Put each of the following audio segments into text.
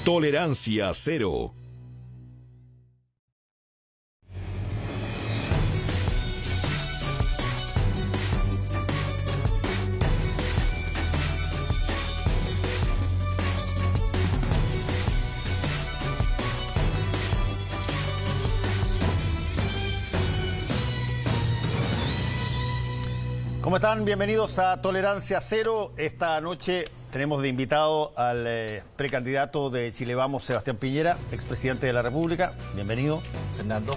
Tolerancia cero. ¿Cómo están? Bienvenidos a Tolerancia Cero. Esta noche tenemos de invitado al precandidato de Chile Vamos, Sebastián Piñera, expresidente de la República. Bienvenido. Fernando.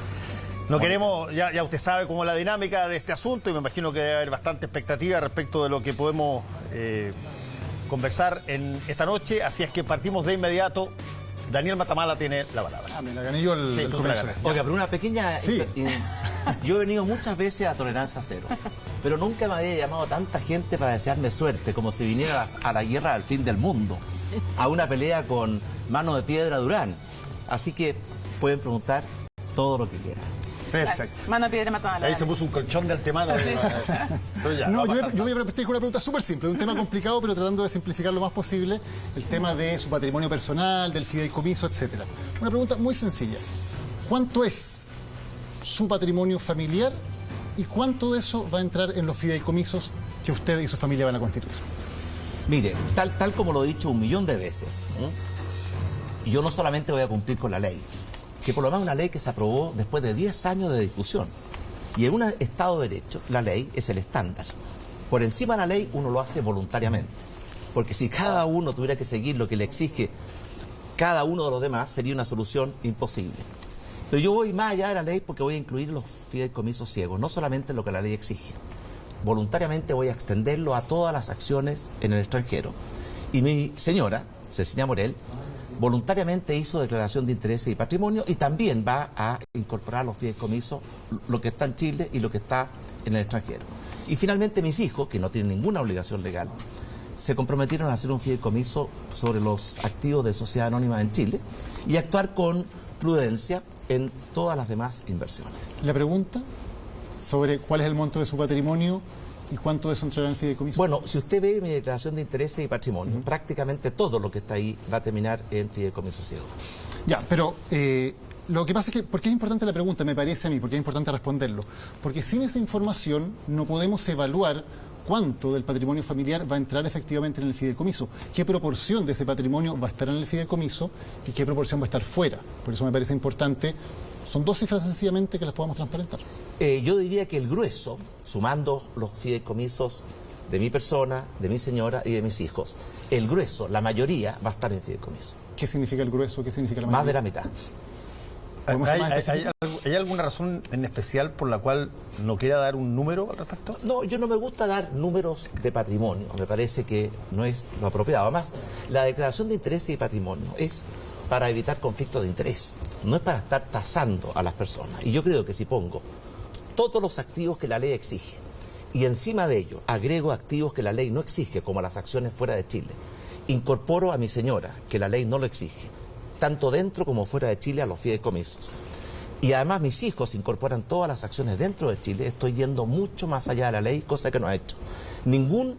No queremos, ya usted sabe cómo es la dinámica de este asunto y me imagino que debe haber bastante expectativa respecto de lo que podemos conversar en esta noche. Así es que partimos de inmediato. Daniel Matamala tiene la palabra. Me la gané yo el comienzo. Oiga, pero una pequeña... Sí. Yo he venido muchas veces a Tolerancia Cero, pero nunca me había llamado tanta gente para desearme suerte, como si viniera a la guerra al fin del mundo, a una pelea con Mano de Piedra Durán. Así que pueden preguntar todo lo que quieran. Perfecto. Mano de Piedra Matamala. Ahí se puso un colchón de antemano. No, yo voy a partir con una pregunta súper simple, de un tema complicado, pero tratando de simplificar lo más posible, el tema de su patrimonio personal, del fideicomiso, etcétera. Una pregunta muy sencilla. ¿Cuánto es su patrimonio familiar y cuánto de eso va a entrar en los fideicomisos que usted y su familia van a constituir? Mire, tal como lo he dicho 1.000.000 de veces, yo no solamente voy a cumplir con la ley, que por lo menos una ley que se aprobó después de 10 años de discusión. Y en un Estado de Derecho, la ley es el estándar. Por encima de la ley, uno lo hace voluntariamente. Porque si cada uno tuviera que seguir lo que le exige cada uno de los demás, sería una solución imposible. Pero yo voy más allá de la ley porque voy a incluir los fideicomisos ciegos, no solamente lo que la ley exige. Voluntariamente voy a extenderlo a todas las acciones en el extranjero. Y mi señora, Cecilia Morel, voluntariamente hizo declaración de intereses y patrimonio y también va a incorporar los fideicomisos, lo que está en Chile y lo que está en el extranjero. Y finalmente mis hijos, que no tienen ninguna obligación legal, se comprometieron a hacer un fideicomiso sobre los activos de Sociedad Anónima en Chile y actuar con prudencia en todas las demás inversiones. La pregunta sobre cuál es el monto de su patrimonio y cuánto de eso entrará en el fideicomiso. Bueno, si usted ve mi declaración de intereses y patrimonio, prácticamente todo lo que está ahí va a terminar en fideicomiso ciego. Ya, pero lo que pasa es que, ¿por qué es importante la pregunta? Me parece a mí, porque es importante responderlo. Porque sin esa información no podemos evaluar cuánto del patrimonio familiar va a entrar efectivamente en el fideicomiso, qué proporción de ese patrimonio va a estar en el fideicomiso y qué proporción va a estar fuera. Por eso me parece importante. Son dos cifras sencillamente que las podamos transparentar. Yo diría que el grueso, sumando los fideicomisos de mi persona, de mi señora y de mis hijos, el grueso, la mayoría, va a estar en fideicomiso. ¿Qué significa el grueso? ¿Qué significa la mayoría? Más de la mitad. ¿Hay alguna razón en especial por la cual no quiera dar un número al respecto? No, yo no me gusta dar números de patrimonio, me parece que no es lo apropiado. Además, la declaración de intereses y patrimonio es para evitar conflictos de interés, no es para estar tasando a las personas. Y yo creo que si pongo todos los activos que la ley exige y encima de ello agrego activos que la ley no exige, como las acciones fuera de Chile, incorporo a mi señora, que la ley no lo exige, tanto dentro como fuera de Chile, a los fideicomisos. Y además mis hijos incorporan todas las acciones dentro de Chile, estoy yendo mucho más allá de la ley, cosa que no ha hecho ningún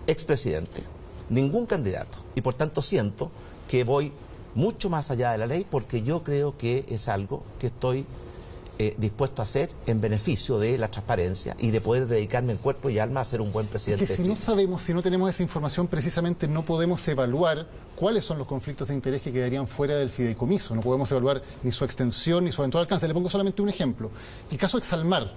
expresidente, ningún candidato. Y por tanto siento que voy mucho más allá de la ley porque yo creo que es algo que estoy dispuesto a hacer en beneficio de la transparencia y de poder dedicarme en cuerpo y alma a ser un buen presidente. Es que si no sabemos, si no tenemos esa información, precisamente no podemos evaluar cuáles son los conflictos de interés que quedarían fuera del fideicomiso. No podemos evaluar ni su extensión ni su eventual alcance. Le pongo solamente un ejemplo. El caso Exalmar,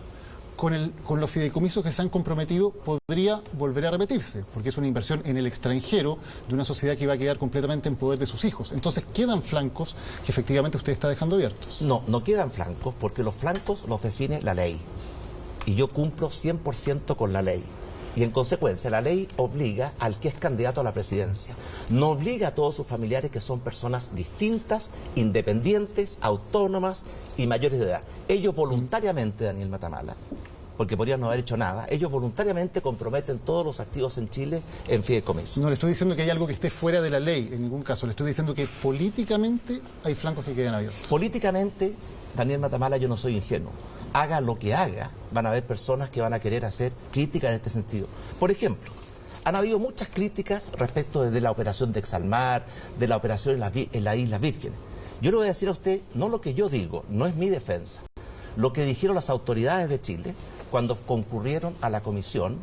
con los fideicomisos que se han comprometido, podría volver a repetirse, porque es una inversión en el extranjero de una sociedad que va a quedar completamente en poder de sus hijos. Entonces, ¿quedan flancos que efectivamente usted está dejando abiertos? No, no quedan flancos, porque los flancos los define la ley. Y yo cumplo 100% con la ley. Y en consecuencia, la ley obliga al que es candidato a la presidencia. No obliga a todos sus familiares, que son personas distintas, independientes, autónomas y mayores de edad. Ellos voluntariamente, Daniel Matamala, porque podrían no haber hecho nada, ellos voluntariamente comprometen todos los activos en Chile en fideicomiso. No le estoy diciendo que hay algo que esté fuera de la ley, en ningún caso. Le estoy diciendo que políticamente hay flancos que quedan abiertos. Políticamente, Daniel Matamala, yo no soy ingenuo. Haga lo que haga, van a haber personas que van a querer hacer crítica en este sentido. Por ejemplo, Han habido muchas críticas respecto de la operación de Exalmar, de la operación en las Islas Vírgenes. Yo le voy a decir a usted, no lo que yo digo, no es mi defensa, lo que dijeron las autoridades de Chile cuando concurrieron a la comisión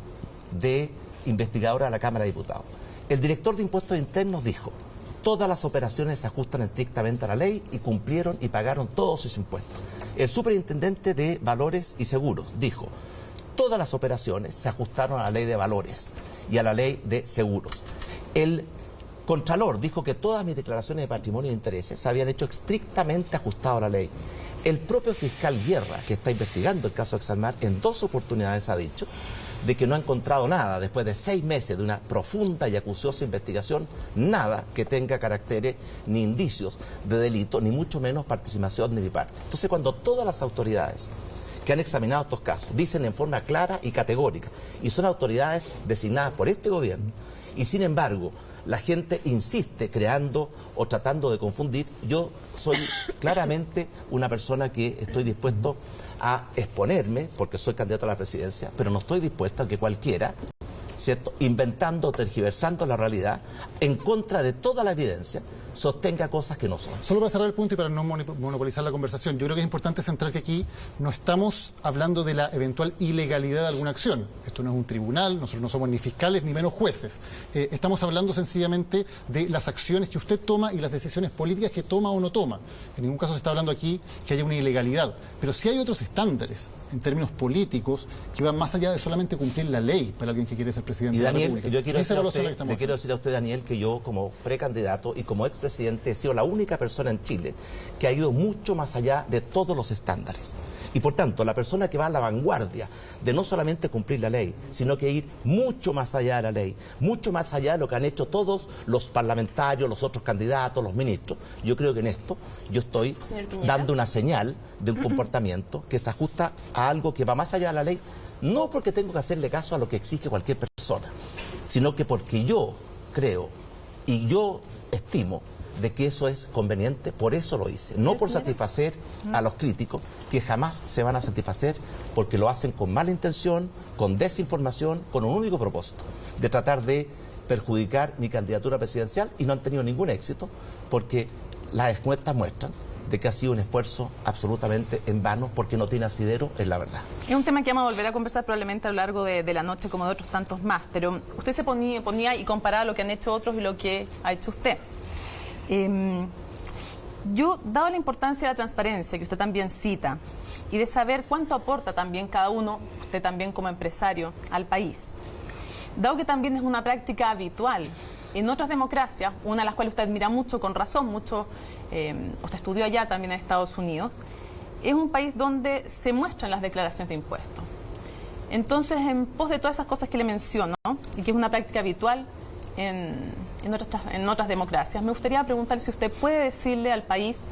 de investigadora de la Cámara de Diputados. El director de Impuestos Internos dijo: todas las operaciones se ajustan estrictamente a la ley y cumplieron y pagaron todos sus impuestos. El superintendente de Valores y Seguros dijo: todas las operaciones se ajustaron a la ley de valores y a la ley de seguros. El Contralor dijo que todas mis declaraciones de patrimonio e intereses se habían hecho estrictamente ajustado a la ley. El propio fiscal Guerra, que está investigando el caso Exalmar, en 2 oportunidades ha dicho de que no ha encontrado nada, después de 6 meses de una profunda y acuciosa investigación, nada que tenga caracteres ni indicios de delito, ni mucho menos participación de mi parte. Entonces, cuando todas las autoridades que han examinado estos casos dicen en forma clara y categórica, y son autoridades designadas por este gobierno, y sin embargo la gente insiste creando o tratando de confundir, yo soy claramente una persona que estoy dispuesto a exponerme, porque soy candidato a la presidencia, pero no estoy dispuesto a que cualquiera, ¿cierto?, inventando, tergiversando la realidad, en contra de toda la evidencia, sostenga cosas que no son. Solo para cerrar el punto y para no monopolizar la conversación, yo creo que es importante centrar que aquí no estamos hablando de la eventual ilegalidad de alguna acción. Esto no es un tribunal, nosotros no somos ni fiscales ni menos jueces. Estamos hablando sencillamente de las acciones que usted toma y las decisiones políticas que toma o no toma. En ningún caso se está hablando aquí que haya una ilegalidad. Pero sí hay otros estándares en términos políticos que van más allá de solamente cumplir la ley para alguien que quiere ser presidente y Daniel, de la República. Yo quiero decir a usted, Daniel, que yo como precandidato y como expresidente he sido la única persona en Chile que ha ido mucho más allá de todos los estándares. Y por tanto, la persona que va a la vanguardia de no solamente cumplir la ley, sino que ir mucho más allá de la ley, mucho más allá de lo que han hecho todos los parlamentarios, los otros candidatos, los ministros, yo creo que en esto yo estoy dando una señal de un comportamiento que se ajusta a algo que va más allá de la ley, no porque tengo que hacerle caso a lo que exige cualquier persona, sino que porque yo creo y yo estimo de que eso es conveniente, por eso lo hice, no por satisfacer a los críticos, que jamás se van a satisfacer porque lo hacen con mala intención, con desinformación, con un único propósito, de tratar de perjudicar mi candidatura presidencial, y no han tenido ningún éxito porque las encuestas muestran de que ha sido un esfuerzo absolutamente en vano, porque no tiene asidero en la verdad. Es un tema que vamos a volver a conversar probablemente a lo largo de la noche, como de otros tantos más, pero usted se ponía y comparaba lo que han hecho otros y lo que ha hecho usted. Yo, dado la importancia de la transparencia que usted también cita y de saber cuánto aporta también cada uno, usted también como empresario, al país, dado que también es una práctica habitual en otras democracias, una de las cuales usted admira mucho, con razón, mucho, usted estudió allá también en Estados Unidos, es un país donde se muestran las declaraciones de impuestos. Entonces, en pos de todas esas cosas que le menciono, y que es una práctica habitual en otras democracias, me gustaría preguntar si usted puede decirle al país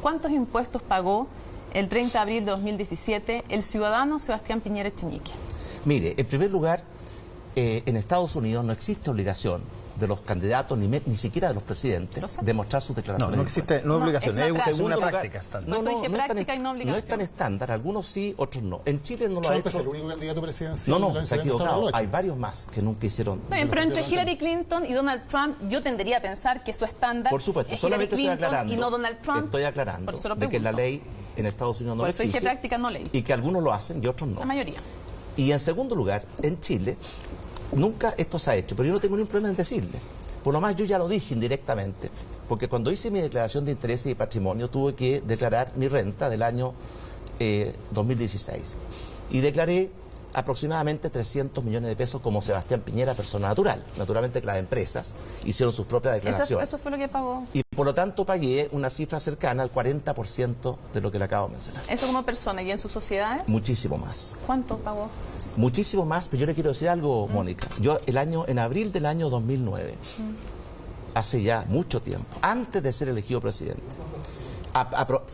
cuántos impuestos pagó el 30 de abril de 2017 el ciudadano Sebastián Piñera Echenique. Mire, en primer lugar, en Estados Unidos no existe obligación de los candidatos, ni siquiera de los presidentes, de mostrar sus declaraciones. No existe, no es obligación, es una práctica estándar. No es tan estándar, algunos sí, otros no. En Chile no lo ha Trump hecho. es el único candidato presidencial. No, está equivocado. Hay varios más que nunca hicieron. Está bien, pero entre Hillary Clinton y Donald Trump, yo tendería a pensar que su estándar. Por supuesto, es solamente Hillary estoy aclarando. Y no Donald Trump. Estoy aclarando de que la ley en Estados Unidos no lo exige. Por eso dije práctica, no ley. Y que algunos lo hacen y otros no. La mayoría. Y en segundo lugar, en Chile, nunca esto se ha hecho, pero yo no tengo ningún problema en decirle. Por lo más, yo ya lo dije indirectamente, porque cuando hice mi declaración de intereses y patrimonio tuve que declarar mi renta del año 2016. Y declaré aproximadamente 300 millones de pesos como Sebastián Piñera, persona natural. Naturalmente que las empresas hicieron sus propias declaraciones. Eso fue lo que pagó. Y por lo tanto pagué una cifra cercana al 40% de lo que le acabo de mencionar. ¿Eso como persona? ¿Y en sus sociedades? Muchísimo más. ¿Cuánto pagó? Muchísimo más, pero yo le quiero decir algo, Mónica. Yo en abril del año 2009, hace ya mucho tiempo, antes de ser elegido presidente,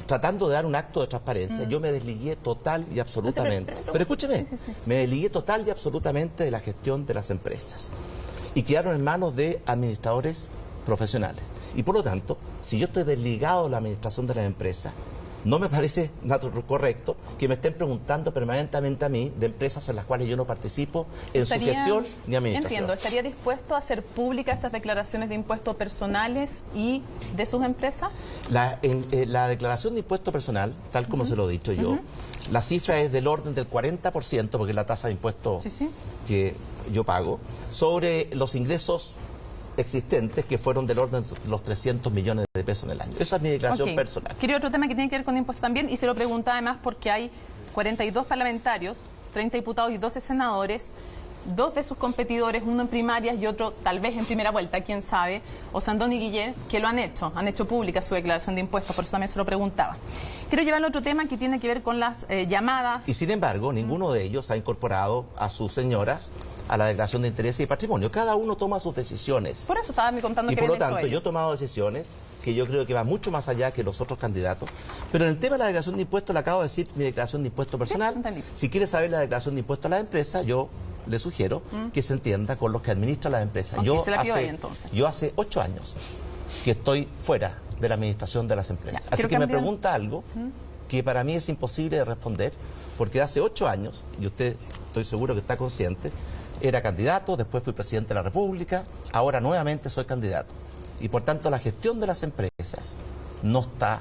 tratando de dar un acto de transparencia, yo me desligué total y absolutamente. Pero escúcheme, me desligué total y absolutamente de la gestión de las empresas. Y quedaron en manos de administradores profesionales. Y por lo tanto, si yo estoy desligado de la administración de las empresas, No me parece correcto que me estén preguntando permanentemente a mí de empresas en las cuales yo no participo en su gestión ni administración. Entiendo, ¿estaría dispuesto a hacer públicas esas declaraciones de impuestos personales y de sus empresas? La declaración de impuesto personal, tal como se lo he dicho yo, la cifra es del orden del 40%, porque es la tasa de impuesto que yo pago, sobre los ingresos existentes, que fueron del orden de los 300 millones de pesos en el año. Esa es mi declaración personal. Quería otro tema que tiene que ver con impuestos también, y se lo pregunto además porque hay 42 parlamentarios, 30 diputados y 12 senadores, 2 de sus competidores, uno en primarias y otro tal vez en primera vuelta, quién sabe, Osandón y Guiller, que lo han hecho pública su declaración de impuestos, por eso también se lo preguntaba. Quiero llevar al otro tema que tiene que ver con las llamadas. Y sin embargo, ninguno de ellos ha incorporado a sus señoras a la declaración de intereses y patrimonio. Cada uno toma sus decisiones. Por eso estaba me contando y que por lo tanto, yo he tomado decisiones que yo creo que van mucho más allá que los otros candidatos. Pero en el tema de la declaración de impuestos, le acabo de decir mi declaración de impuesto personal. Sí, si quiere saber la declaración de impuestos a las empresas, yo le sugiero que se entienda con los que administran las empresas. Yo hace 8 años que estoy fuera de la administración de las empresas. Así que me pregunta algo que para mí es imposible de responder, porque hace 8 años, y usted estoy seguro que está consciente, era candidato, después fui presidente de la República, ahora nuevamente soy candidato. Y por tanto la gestión de las empresas no está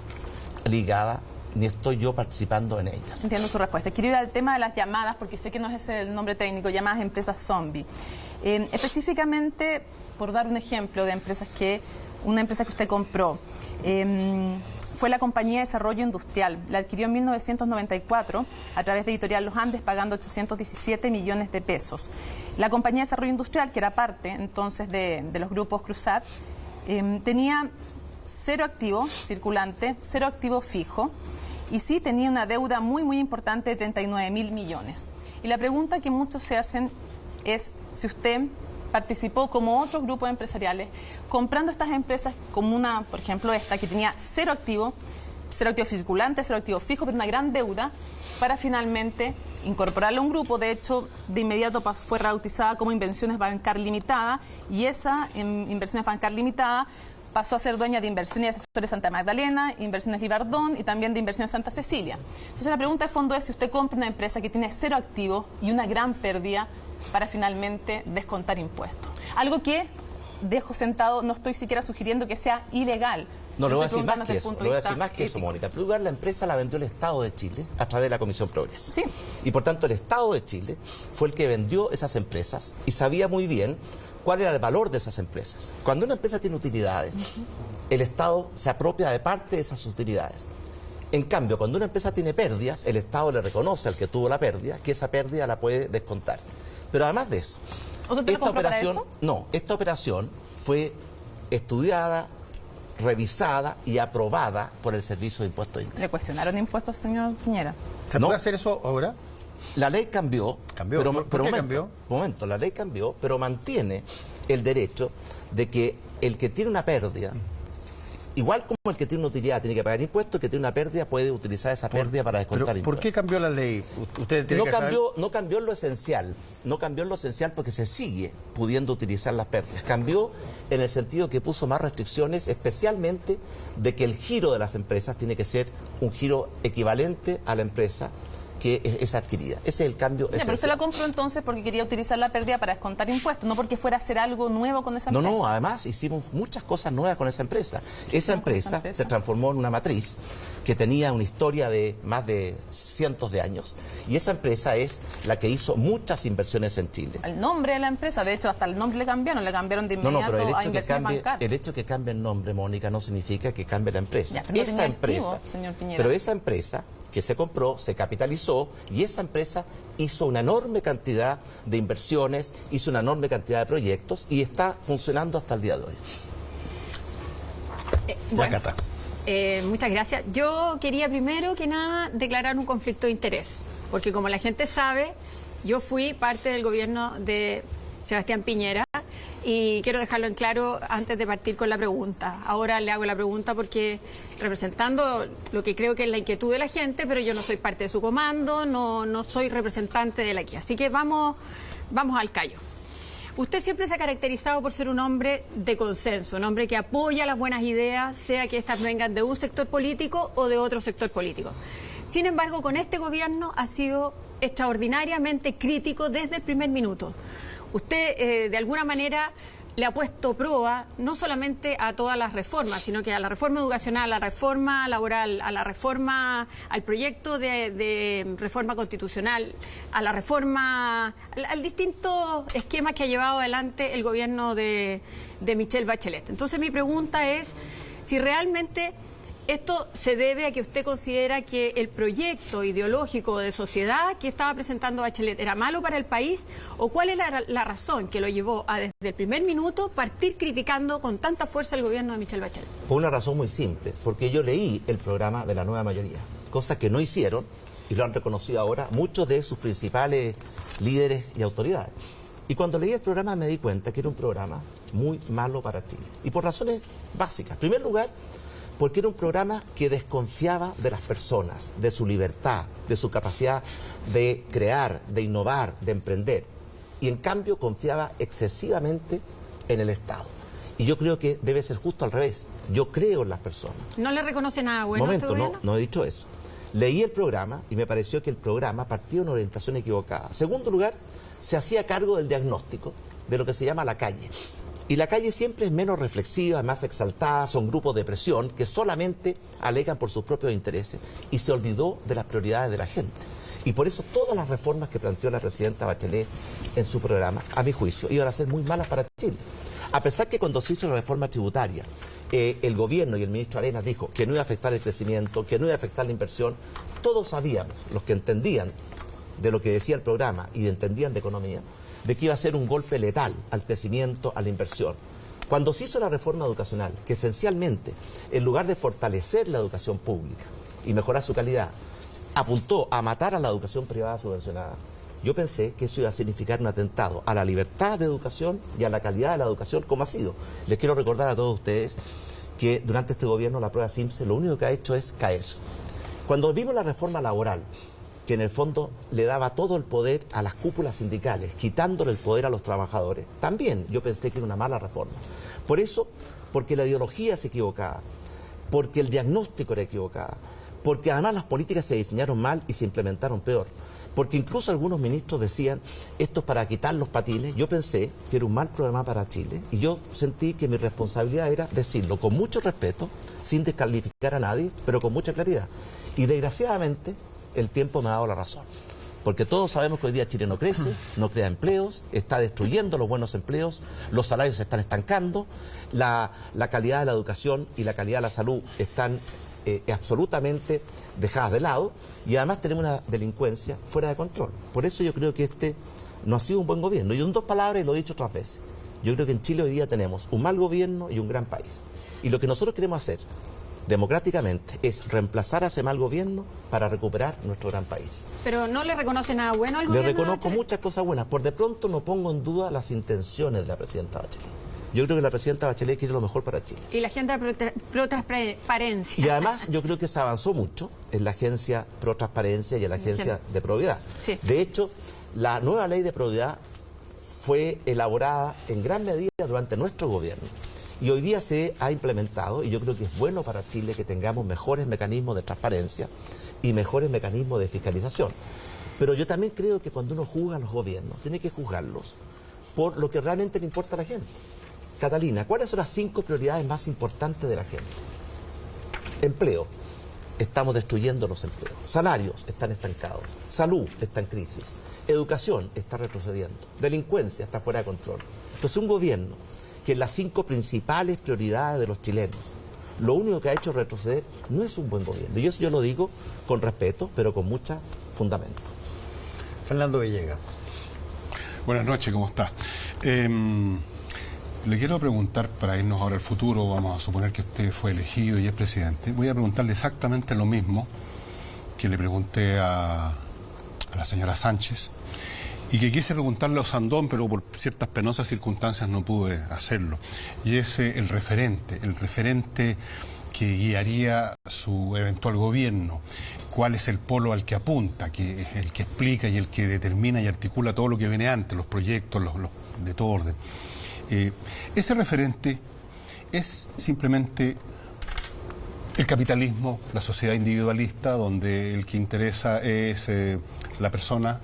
ligada, ni estoy yo participando en ellas. Entiendo su respuesta. Quiero ir al tema de las llamadas, porque sé que no es ese el nombre técnico, llamadas empresas zombie. Específicamente, por dar un ejemplo de una empresa que usted compró, fue la Compañía de Desarrollo Industrial. La adquirió en 1994 a través de Editorial Los Andes, pagando 817 millones de pesos. La Compañía de Desarrollo Industrial, que era parte entonces de los grupos Cruzat, tenía 0 activo circulante, 0 activo fijo, y sí tenía una deuda muy, muy importante de 39.000 millones. Y la pregunta que muchos se hacen es si usted participó como otros grupos empresariales comprando estas empresas como una, por ejemplo esta, que tenía 0 activo circulante, 0 activo fijo, pero una gran deuda, para finalmente incorporarla a un grupo. De hecho, de inmediato fue rebautizada como Inversiones Bancar Limitada, y esa Inversiones Bancar Limitada pasó a ser dueña de Inversiones y Asesores Santa Magdalena, Inversiones Ibardón y también de Inversiones Santa Cecilia. Entonces la pregunta de fondo es si usted compra una empresa que tiene 0 activos y una gran pérdida para finalmente descontar impuestos. Algo que dejo sentado, no estoy siquiera sugiriendo que sea ilegal. No, le voy a decir más que eso, le voy a decir más que eso, Mónica. En primer lugar, la empresa la vendió el Estado de Chile a través de la Comisión Progreso. Sí. Y por tanto, el Estado de Chile fue el que vendió esas empresas y sabía muy bien cuál era el valor de esas empresas. Cuando una empresa tiene utilidades, el Estado se apropia de parte de esas utilidades. En cambio, cuando una empresa tiene pérdidas, el Estado le reconoce al que tuvo la pérdida que esa pérdida la puede descontar. Pero además de eso, esta operación fue estudiada, revisada y aprobada por el Servicio de Impuestos Internos. ¿Le cuestionaron impuestos, señor Piñera? ¿Se puede hacer eso ahora? La ley cambió. Pero ¿por qué cambió? Momento, la ley cambió, pero mantiene el derecho de que el que tiene una pérdida, igual como el que tiene una utilidad tiene que pagar impuestos, el que tiene una pérdida puede utilizar esa pérdida para descontar impuestos. ¿Por qué cambió la ley? No cambió en lo esencial, porque se sigue pudiendo utilizar las pérdidas. Cambió en el sentido que puso más restricciones, especialmente de que el giro de las empresas tiene que ser un giro equivalente a la empresa que es adquirida. Ese es el cambio esencial. Pero usted la compró entonces porque quería utilizar la pérdida para descontar impuestos, no porque fuera a hacer algo nuevo con esa empresa. No, además hicimos muchas cosas nuevas con esa empresa. Esa empresa se transformó en una matriz que tenía una historia de más de cientos de años, y esa empresa es la que hizo muchas inversiones en Chile. El nombre de la empresa, de hecho, hasta el nombre le cambiaron de inmediato pero a Inversiones Bancar. el hecho de que cambie el nombre, Mónica, no significa que cambie la empresa. Pero esa empresa que se compró, se capitalizó, y esa empresa hizo una enorme cantidad de inversiones, hizo una enorme cantidad de proyectos y está funcionando hasta el día de hoy. Muchas gracias. Yo quería primero que nada declarar un conflicto de interés, porque como la gente sabe, yo fui parte del gobierno de Sebastián Piñera, y quiero dejarlo en claro antes de partir con la pregunta. Ahora le hago la pregunta porque representando lo que creo que es la inquietud de la gente, pero yo no soy parte de su comando, no soy representante de la aquí. Así que vamos al callo. Usted siempre se ha caracterizado por ser un hombre de consenso, un hombre que apoya las buenas ideas, sea que éstas vengan de un sector político o de otro sector político. Sin embargo, con este gobierno ha sido extraordinariamente crítico desde el primer minuto. Usted, de alguna manera, le ha puesto prueba no solamente a todas las reformas, sino que a la reforma educacional, a la reforma laboral, a la reforma, al proyecto de reforma constitucional, a la reforma, al distintos esquemas que ha llevado adelante el gobierno de Michelle Bachelet. Entonces mi pregunta es si realmente esto se debe a que usted considera que el proyecto ideológico de sociedad que estaba presentando Bachelet era malo para el país, o cuál es la razón que lo llevó a desde el primer minuto partir criticando con tanta fuerza el gobierno de Michelle Bachelet. Por una razón muy simple, porque yo leí el programa de la nueva mayoría, cosa que no hicieron, y lo han reconocido ahora muchos de sus principales líderes y autoridades. Y cuando leí el programa me di cuenta que era un programa muy malo para Chile, y por razones básicas. En primer lugar, porque era un programa que desconfiaba de las personas, de su libertad, de su capacidad de crear, de innovar, de emprender. Y en cambio confiaba excesivamente en el Estado. Y yo creo que debe ser justo al revés. Yo creo en las personas. ¿No le reconoce nada bueno a este gobierno? No he dicho eso. Leí el programa y me pareció que el programa partía de una orientación equivocada. En segundo lugar, se hacía cargo del diagnóstico de lo que se llama la calle. Y la calle siempre es menos reflexiva, más exaltada, son grupos de presión que solamente alegan por sus propios intereses, y se olvidó de las prioridades de la gente. Y por eso todas las reformas que planteó la presidenta Bachelet en su programa, a mi juicio, iban a ser muy malas para Chile. A pesar que cuando se hizo la reforma tributaria, el gobierno y el ministro Arenas dijo que no iba a afectar el crecimiento, que no iba a afectar la inversión, todos sabíamos, los que entendían de lo que decía el programa y entendían de economía, de que iba a ser un golpe letal al crecimiento, a la inversión. Cuando se hizo la reforma educacional, que esencialmente, en lugar de fortalecer la educación pública y mejorar su calidad, apuntó a matar a la educación privada subvencionada, yo pensé que eso iba a significar un atentado a la libertad de educación y a la calidad de la educación, como ha sido. Les quiero recordar a todos ustedes que durante este gobierno la prueba Simpson lo único que ha hecho es caer. Cuando vimos la reforma laboral, que en el fondo le daba todo el poder a las cúpulas sindicales, quitándole el poder a los trabajadores, también yo pensé que era una mala reforma. Por eso, porque la ideología es equivocada, porque el diagnóstico era equivocado, porque además las políticas se diseñaron mal y se implementaron peor, porque incluso algunos ministros decían, esto es para quitar los patines. Yo pensé que era un mal programa para Chile, y yo sentí que mi responsabilidad era decirlo con mucho respeto, sin descalificar a nadie, pero con mucha claridad. Y desgraciadamente el tiempo me ha dado la razón, porque todos sabemos que hoy día Chile no crece, no crea empleos, está destruyendo los buenos empleos, los salarios se están estancando, la calidad de la educación y la calidad de la salud están absolutamente dejadas de lado, y además tenemos una delincuencia fuera de control. Por eso yo creo que este no ha sido un buen gobierno. Y en dos palabras, y lo he dicho otras veces, yo creo que en Chile hoy día tenemos un mal gobierno y un gran país. Y lo que nosotros queremos hacer democráticamente es reemplazar a ese mal gobierno para recuperar nuestro gran país. Pero ¿no le reconoce nada bueno al gobierno? Le reconozco muchas cosas buenas. Por de pronto no pongo en duda las intenciones de la presidenta Bachelet. Yo creo que la presidenta Bachelet quiere lo mejor para Chile. Y la agenda pro transparencia. Y además yo creo que se avanzó mucho en la agencia pro transparencia y en la agencia de probidad. Sí. De hecho, la nueva ley de probidad fue elaborada en gran medida durante nuestro gobierno. Y hoy día se ha implementado, y yo creo que es bueno para Chile que tengamos mejores mecanismos de transparencia y mejores mecanismos de fiscalización. Pero yo también creo que cuando uno juzga a los gobiernos, tiene que juzgarlos por lo que realmente le importa a la gente. Catalina, ¿cuáles son las 5 prioridades más importantes de la gente? Empleo. Estamos destruyendo los empleos. Salarios están estancados. Salud está en crisis. Educación está retrocediendo. Delincuencia está fuera de control. Entonces un gobierno que en las 5 principales prioridades de los chilenos, lo único que ha hecho retroceder, no es un buen gobierno. Y eso yo lo digo con respeto, pero con mucho fundamento. Fernando Villegas. Buenas noches, ¿cómo está? Le quiero preguntar, para irnos ahora al futuro, vamos a suponer que usted fue elegido y es presidente, voy a preguntarle exactamente lo mismo que le pregunté a la señora Sánchez, y que quise preguntarle a Osandón, pero por ciertas penosas circunstancias no pude hacerlo. Y es el referente que guiaría su eventual gobierno. ¿Cuál es el polo al que apunta? Que es el que explica y el que determina y articula todo lo que viene antes, los proyectos, de todo orden. Ese referente es simplemente el capitalismo, la sociedad individualista, donde el que interesa es la persona,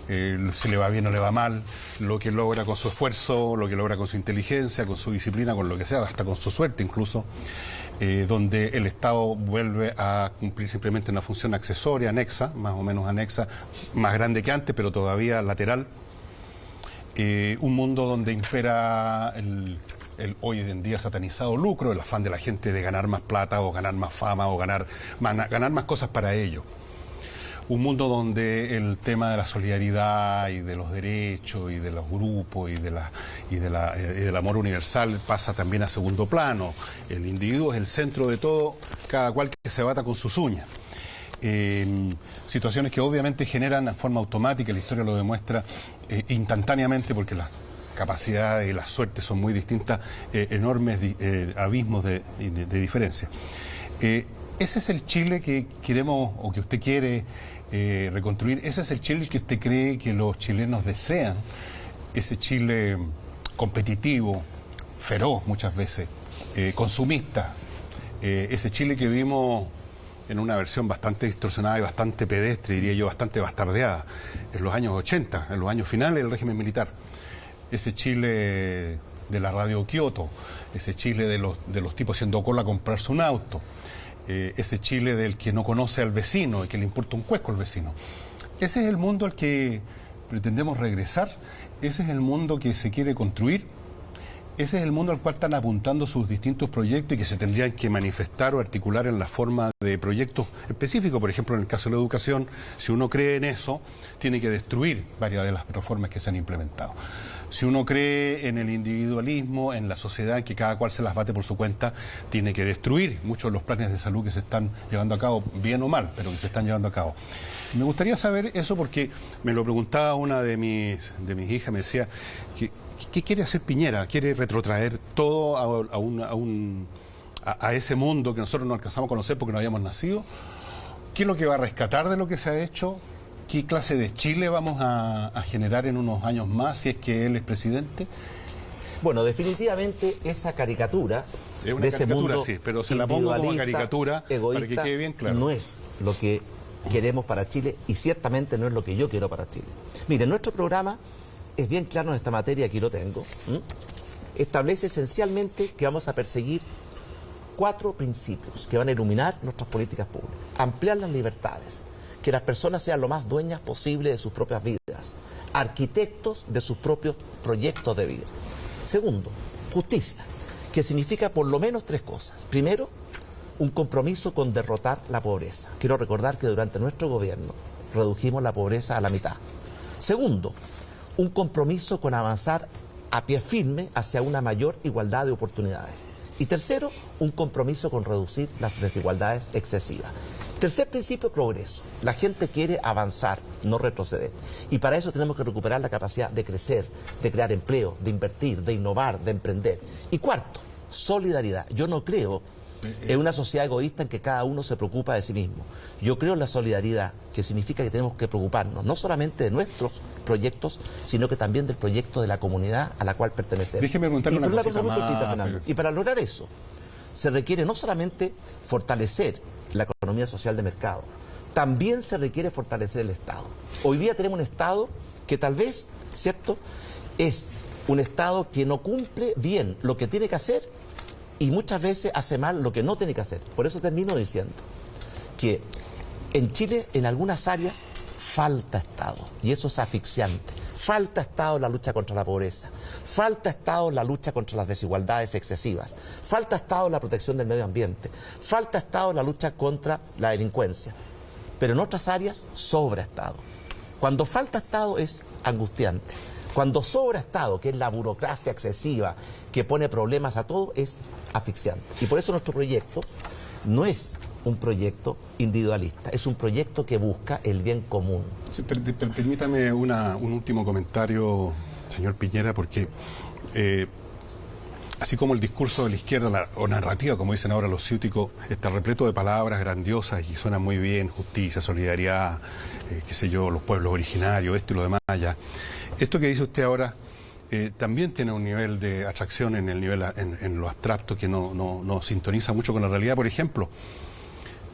si le va bien o le va mal, lo que logra con su esfuerzo, lo que logra con su inteligencia, con su disciplina, con lo que sea, hasta con su suerte incluso, donde el Estado vuelve a cumplir simplemente una función accesoria, anexa, más o menos anexa, más grande que antes, pero todavía lateral. Un mundo donde impera el hoy en día satanizado lucro, el afán de la gente de ganar más plata o ganar más fama o ganar más cosas para ello. Un mundo donde el tema de la solidaridad y de los derechos y de los grupos y del amor universal pasa también a segundo plano. El individuo es el centro de todo, cada cual que se bata con sus uñas. Situaciones que obviamente generan de forma automática, la historia lo demuestra instantáneamente, porque las capacidades y las suertes son muy distintas, enormes abismos de diferencia. Ese es el Chile que queremos o que usted quiere reconstruir. Ese es el Chile que usted cree que los chilenos desean. Ese Chile competitivo, feroz muchas veces, consumista. Ese Chile que vimos en una versión bastante distorsionada y bastante pedestre, diría yo, bastante bastardeada, en los años 80, en los años finales del régimen militar. Ese Chile de la radio Kioto, ese Chile de los tipos haciendo cola a comprarse un auto, ese Chile del que no conoce al vecino y que le importa un cuesco al vecino. Ese es el mundo al que pretendemos regresar, ese es el mundo que se quiere construir, ese es el mundo al cual están apuntando sus distintos proyectos y que se tendrían que manifestar o articular en la forma de proyectos específicos. Por ejemplo, en el caso de la educación, si uno cree en eso, tiene que destruir varias de las reformas que se han implementado. Si uno cree en el individualismo, en la sociedad, que cada cual se las bate por su cuenta, tiene que destruir muchos de los planes de salud que se están llevando a cabo, bien o mal, pero que se están llevando a cabo. Me gustaría saber eso porque me lo preguntaba una de mis hijas, me decía ¿qué quiere hacer Piñera? ¿Quiere retrotraer todo a ese mundo que nosotros no alcanzamos a conocer porque no habíamos nacido? ¿Qué es lo que va a rescatar de lo que se ha hecho? ¿Qué clase de Chile vamos a generar en unos años más si es que él es presidente? Bueno, definitivamente esa caricatura es una de ese caricatura, mundo sí, pero se la pongo como caricatura egoísta, para que quede bien claro. No es lo que queremos para Chile y ciertamente no es lo que yo quiero para Chile. Mire, nuestro programa es bien claro en esta materia, aquí lo tengo. Establece esencialmente que vamos a perseguir 4 principios que van a iluminar nuestras políticas públicas. Ampliar las libertades, que las personas sean lo más dueñas posible de sus propias vidas, arquitectos de sus propios proyectos de vida. Segundo, justicia, que significa por lo menos 3 cosas. Primero, un compromiso con derrotar la pobreza. Quiero recordar que durante nuestro gobierno redujimos la pobreza a la mitad. Segundo, un compromiso con avanzar a pie firme hacia una mayor igualdad de oportunidades. Y tercero, un compromiso con reducir las desigualdades excesivas. Tercer principio, progreso. La gente quiere avanzar, no retroceder. Y para eso tenemos que recuperar la capacidad de crecer, de crear empleos, de invertir, de innovar, de emprender. Y cuarto, solidaridad. Yo no creo en una sociedad egoísta en que cada uno se preocupa de sí mismo. Yo creo en la solidaridad, que significa que tenemos que preocuparnos no solamente de nuestros proyectos, sino que también del proyecto de la comunidad a la cual pertenecemos. Déjeme preguntarle una cosita muy cortita, más, Fernando. Y para lograr eso, se requiere no solamente fortalecer la economía social de mercado, también se requiere fortalecer el Estado. Hoy día tenemos un Estado que tal vez, ¿cierto?, es un Estado que no cumple bien lo que tiene que hacer y muchas veces hace mal lo que no tiene que hacer. Por eso termino diciendo que en Chile, en algunas áreas, falta Estado, y eso es asfixiante. Falta Estado en la lucha contra la pobreza, falta Estado en la lucha contra las desigualdades excesivas, falta Estado en la protección del medio ambiente, falta Estado en la lucha contra la delincuencia. Pero en otras áreas sobra Estado. Cuando falta Estado es angustiante. Cuando sobra Estado, que es la burocracia excesiva que pone problemas a todo, es asfixiante. Y por eso nuestro proyecto no es un proyecto individualista, es un proyecto que busca el bien común. Sí, permítame un último comentario, señor Piñera, porque así como el discurso de la izquierda, o narrativa, como dicen ahora los ciúticos, está repleto de palabras grandiosas y suena muy bien: justicia, solidaridad, qué sé yo, los pueblos originarios, esto y lo demás allá. Esto que dice usted ahora también tiene un nivel de atracción en el nivel en lo abstracto que no sintoniza mucho con la realidad. Por ejemplo,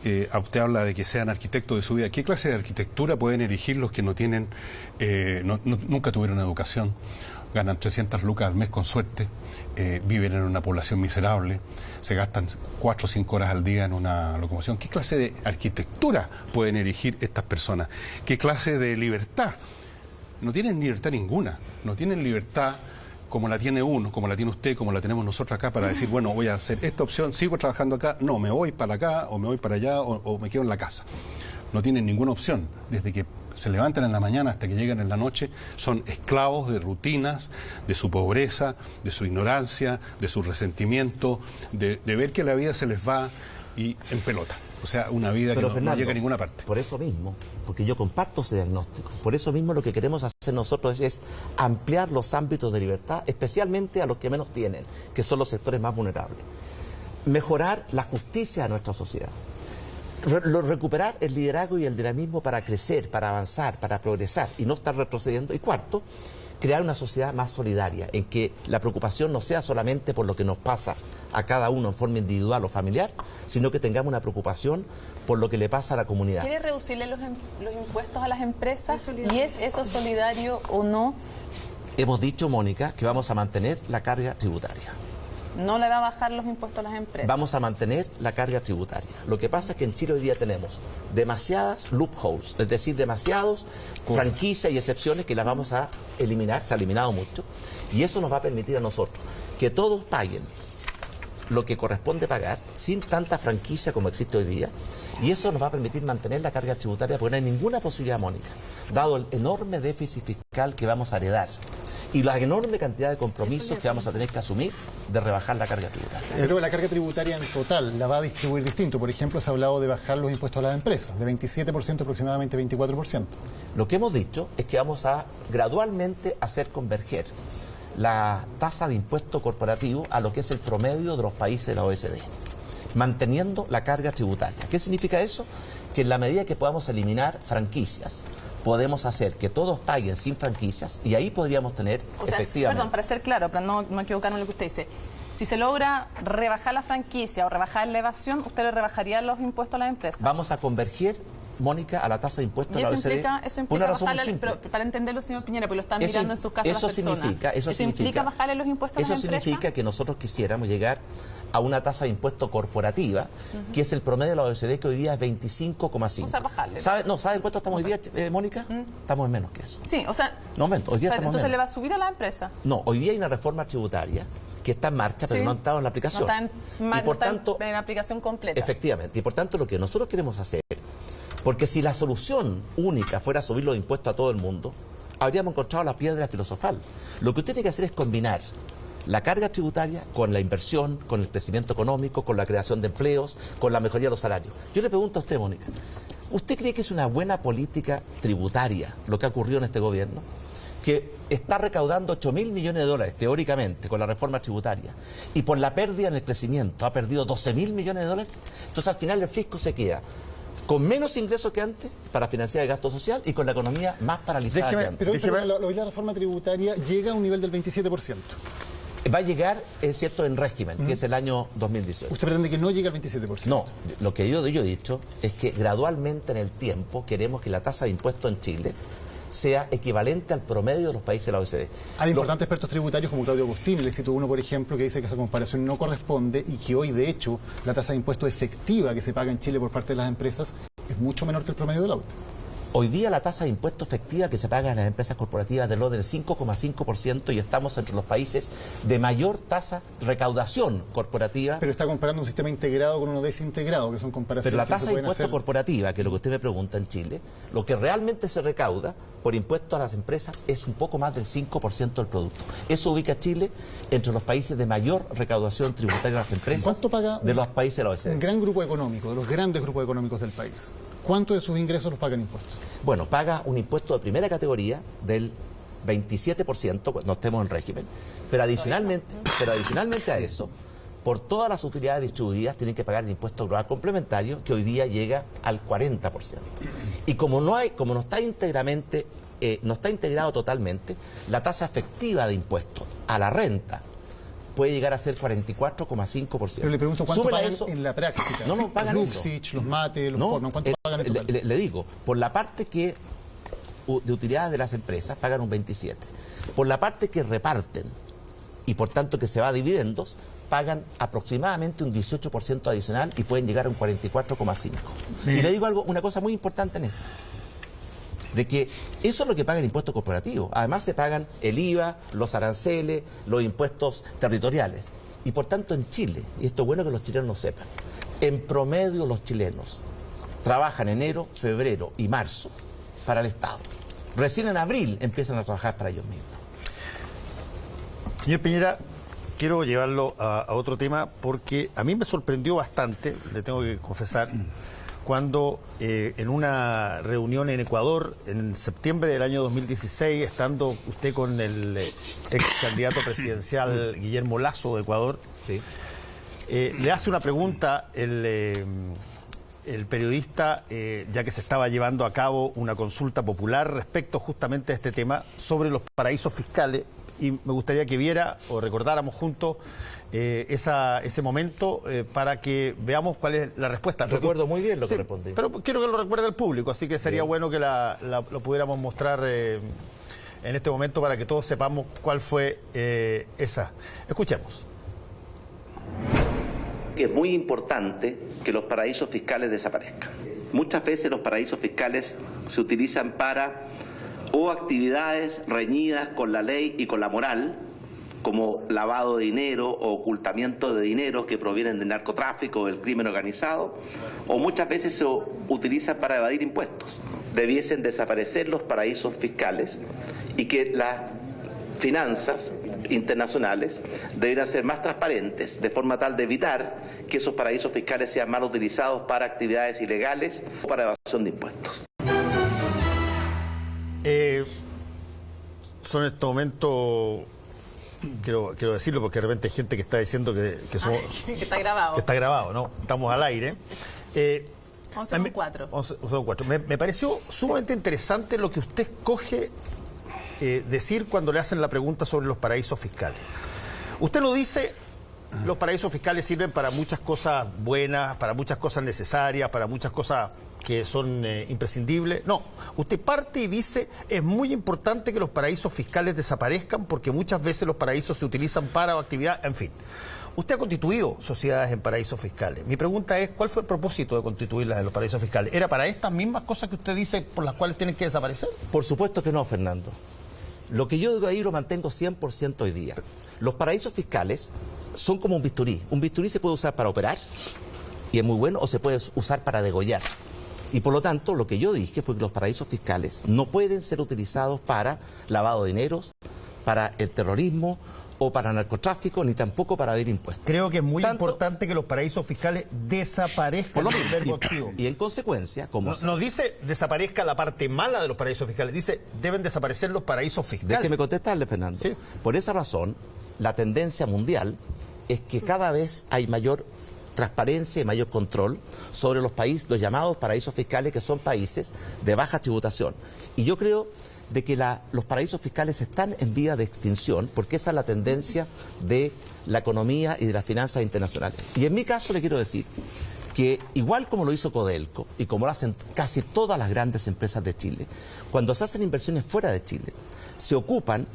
usted habla de que sean arquitectos de su vida. ¿Qué clase de arquitectura pueden erigir los que no tienen, nunca tuvieron educación, ganan 300 lucas al mes con suerte, viven en una población miserable, se gastan 4 o 5 horas al día en una locomoción? ¿Qué clase de arquitectura pueden erigir estas personas? ¿Qué clase de libertad? No tienen libertad ninguna, no tienen libertad como la tiene uno, como la tiene usted, como la tenemos nosotros acá, para decir, bueno, voy a hacer esta opción, sigo trabajando acá, no, me voy para acá, o me voy para allá, o me quedo en la casa. No tienen ninguna opción. Desde que se levantan en la mañana hasta que llegan en la noche, son esclavos de rutinas, de su pobreza, de su ignorancia, de su resentimiento, de ver que la vida se les va y en pelota. O sea, una vida Pero, que Fernando, no llega a ninguna parte. Por eso mismo, porque yo comparto ese diagnóstico, por eso mismo lo que queremos hacer nosotros es ampliar los ámbitos de libertad, especialmente a los que menos tienen, que son los sectores más vulnerables. Mejorar la justicia de nuestra sociedad. Recuperar el liderazgo y el dinamismo para crecer, para avanzar, para progresar y no estar retrocediendo. Y cuarto, crear una sociedad más solidaria, en que la preocupación no sea solamente por lo que nos pasa a cada uno en forma individual o familiar, sino que tengamos una preocupación por lo que le pasa a la comunidad. ¿Quiere reducirle los impuestos a las empresas? ¿Y es eso solidario o no? Hemos dicho, Mónica, que vamos a mantener la carga tributaria. ¿No le va a bajar los impuestos a las empresas? Vamos a mantener la carga tributaria. Lo que pasa es que en Chile hoy día tenemos demasiadas loopholes, es decir, demasiados franquicias y excepciones que las vamos a eliminar, se ha eliminado mucho, y eso nos va a permitir a nosotros que todos paguen lo que corresponde pagar, sin tanta franquicia como existe hoy día, y eso nos va a permitir mantener la carga tributaria, porque no hay ninguna posibilidad, Mónica, dado el enorme déficit fiscal que vamos a heredar y la enorme cantidad de compromisos que vamos a tener que asumir de rebajar la carga tributaria. Luego la carga tributaria en total la va a distribuir distinto. Por ejemplo, se ha hablado de bajar los impuestos a las empresas, de 27% aproximadamente 24%. Lo que hemos dicho es que vamos a gradualmente hacer converger la tasa de impuesto corporativo a lo que es el promedio de los países de la OECD, manteniendo la carga tributaria. ¿Qué significa eso? Que en la medida que podamos eliminar franquicias, podemos hacer que todos paguen sin franquicias y ahí podríamos tener, o sea, efectivamente... Perdón, para ser claro, para no equivocarme en lo que usted dice, si se logra rebajar la franquicia o rebajar la evasión, ¿usted le rebajaría los impuestos a las empresas? Vamos a converger, Mónica, a la tasa de impuestos de la OECD. Eso implica por una razón muy bajarle, simple. pero para entenderlo, señor Piñera, porque lo están mirando en sus casas eso las personas. Eso implica bajarle los impuestos a las empresas. Eso significa que nosotros quisiéramos llegar a una tasa de impuesto corporativa, que es el promedio de la OECD, que hoy día es 25,5. O sea, bajarle. ¿Sabe en cuánto estamos hoy día, Mónica? Estamos en menos que eso. Sí, o sea... No, hoy día estamos entonces menos. ¿le va a subir a la empresa? No, hoy día hay una reforma tributaria que está en marcha, pero Sí. no ha estado en la aplicación. No está y por tanto, en aplicación completa. efectivamente, y por tanto lo que nosotros queremos hacer, porque si la solución única fuera subir los impuestos a todo el mundo, habríamos encontrado la piedra filosofal. Lo que usted tiene que hacer es combinar la carga tributaria con la inversión, con el crecimiento económico, con la creación de empleos, con la mejoría de los salarios. Yo le pregunto a usted, Mónica, ¿usted cree que es una buena política tributaria lo que ha ocurrido en este gobierno? Que está recaudando 8.000 millones de dólares, teóricamente, con la reforma tributaria, y por la pérdida en el crecimiento ha perdido 12.000 millones de dólares. Entonces, al final, el fisco se queda con menos ingresos que antes para financiar el gasto social y con la economía más paralizada que antes. Pero hoy la reforma tributaria llega a un nivel del 27%. Va a llegar, es cierto, en régimen, que es el año 2018. ¿Usted pretende que no llegue al 27%? No, lo que yo he dicho es que gradualmente en el tiempo queremos que la tasa de impuesto en Chile sea equivalente al promedio de los países de la OECD. Hay importantes expertos tributarios como Claudio Agustín, le cito uno, por ejemplo, que dice que esa comparación no corresponde y que hoy, de hecho, la tasa de impuesto efectiva que se paga en Chile por parte de las empresas es mucho menor que el promedio de la OCDE. Hoy día la tasa de impuesto efectiva que se paga en las empresas corporativas es del orden del 5,5% y estamos entre los países de mayor tasa de recaudación corporativa. Pero está comparando un sistema integrado con uno desintegrado, que son comparaciones. Pero la que se tasa de pueden impuesto hacer. corporativa, que es lo que usted me pregunta en Chile, lo que realmente se recauda por impuestos a las empresas es un poco más del 5% del producto. Eso ubica a Chile entre los países de mayor recaudación tributaria de las empresas. ¿Cuánto paga de los países de la OECD? un gran grupo económico, de los grandes grupos económicos del país? ¿Cuánto de sus ingresos los pagan impuestos? Bueno, paga un impuesto de primera categoría del 27%, cuando estemos en régimen, pero adicionalmente a eso, por todas las utilidades distribuidas tienen que pagar el impuesto global complementario, que hoy día llega al 40%. Y como no está íntegramente no está integrado totalmente, la tasa efectiva de impuestos a la renta puede llegar a ser 44,5%. Pero le pregunto cuánto Súmele pagan eso. en la práctica. No pagan los eso. Lufsich, los mates, los No, pornos, ¿cuánto pagan en total? le digo, por la parte que de utilidades de las empresas pagan un 27%. Por la parte que reparten y por tanto que se va a dividendos, pagan aproximadamente un 18% adicional y pueden llegar a un 44,5%. Sí. Y le digo algo, una cosa muy importante en esto, de que eso es lo que paga el impuesto corporativo. Además se pagan el IVA, los aranceles, los impuestos territoriales. Y por tanto en Chile, y esto es bueno que los chilenos lo sepan, en promedio los chilenos trabajan enero, febrero y marzo para el Estado. Recién en abril empiezan a trabajar para ellos mismos. Señor Piñera, quiero llevarlo a otro tema porque a mí me sorprendió bastante, le tengo que confesar, cuando en una reunión en Ecuador, en septiembre del año 2016, estando usted con el ex candidato presidencial Guillermo Lasso de Ecuador, Sí. le hace una pregunta el periodista, ya que se estaba llevando a cabo una consulta popular respecto justamente a este tema sobre los paraísos fiscales, y me gustaría que viera o recordáramos juntos ese momento para que veamos cuál es la respuesta. Recuerdo muy bien lo que Sí, respondí. pero quiero que lo recuerde el público, así que sería bueno que lo pudiéramos mostrar en este momento para que todos sepamos cuál fue esa. Escuchemos. Que es muy importante que los paraísos fiscales desaparezcan. Muchas veces los paraísos fiscales se utilizan para o actividades reñidas con la ley y con la moral, como lavado de dinero o ocultamiento de dineros que provienen del narcotráfico o del crimen organizado, o muchas veces se utilizan para evadir impuestos. Debiesen desaparecer los paraísos fiscales y que las finanzas internacionales deberían ser más transparentes, de forma tal de evitar que esos paraísos fiscales sean mal utilizados para actividades ilegales o para evasión de impuestos. Son en este momento, quiero decirlo porque de repente hay gente que está diciendo que somos... Que está grabado. Que está grabado, ¿no? Estamos al aire. 11:04. 11:04. Me pareció sumamente interesante lo que usted escoge decir cuando le hacen la pregunta sobre los paraísos fiscales. Usted lo dice, los paraísos fiscales sirven para muchas cosas buenas, para muchas cosas necesarias, para muchas cosas que son imprescindibles. No, usted parte y dice, es muy importante que los paraísos fiscales desaparezcan porque muchas veces los paraísos se utilizan para actividad, en fin. Usted ha constituido sociedades en paraísos fiscales. Mi pregunta es, ¿cuál fue el propósito de constituirlas en los paraísos fiscales? ¿Era para estas mismas cosas que usted dice por las cuales tienen que desaparecer? Por supuesto que no, Fernando. Lo que yo digo ahí lo mantengo 100% hoy día. Los paraísos fiscales son como un bisturí. Un bisturí se puede usar para operar, y es muy bueno, o se puede usar para degollar. Y por lo tanto, lo que yo dije fue que los paraísos fiscales no pueden ser utilizados para lavado de dineros, para el terrorismo o para narcotráfico, ni tampoco para evadir impuestos. Creo que es muy importante que los paraísos fiscales desaparezcan del verbo activo. Y en consecuencia, como... No dice desaparezca la parte mala de los paraísos fiscales, dice deben desaparecer los paraísos fiscales. Déjeme contestarle, Fernando. Sí. Por esa razón, la tendencia mundial es que cada vez hay mayor transparencia y mayor control sobre los países, los llamados paraísos fiscales, que son países de baja tributación. Y yo creo de que los paraísos fiscales están en vía de extinción, porque esa es la tendencia de la economía y de las finanzas internacionales. Y en mi caso le quiero decir que igual como lo hizo Codelco y como lo hacen casi todas las grandes empresas de Chile, cuando se hacen inversiones fuera de Chile, se ocupan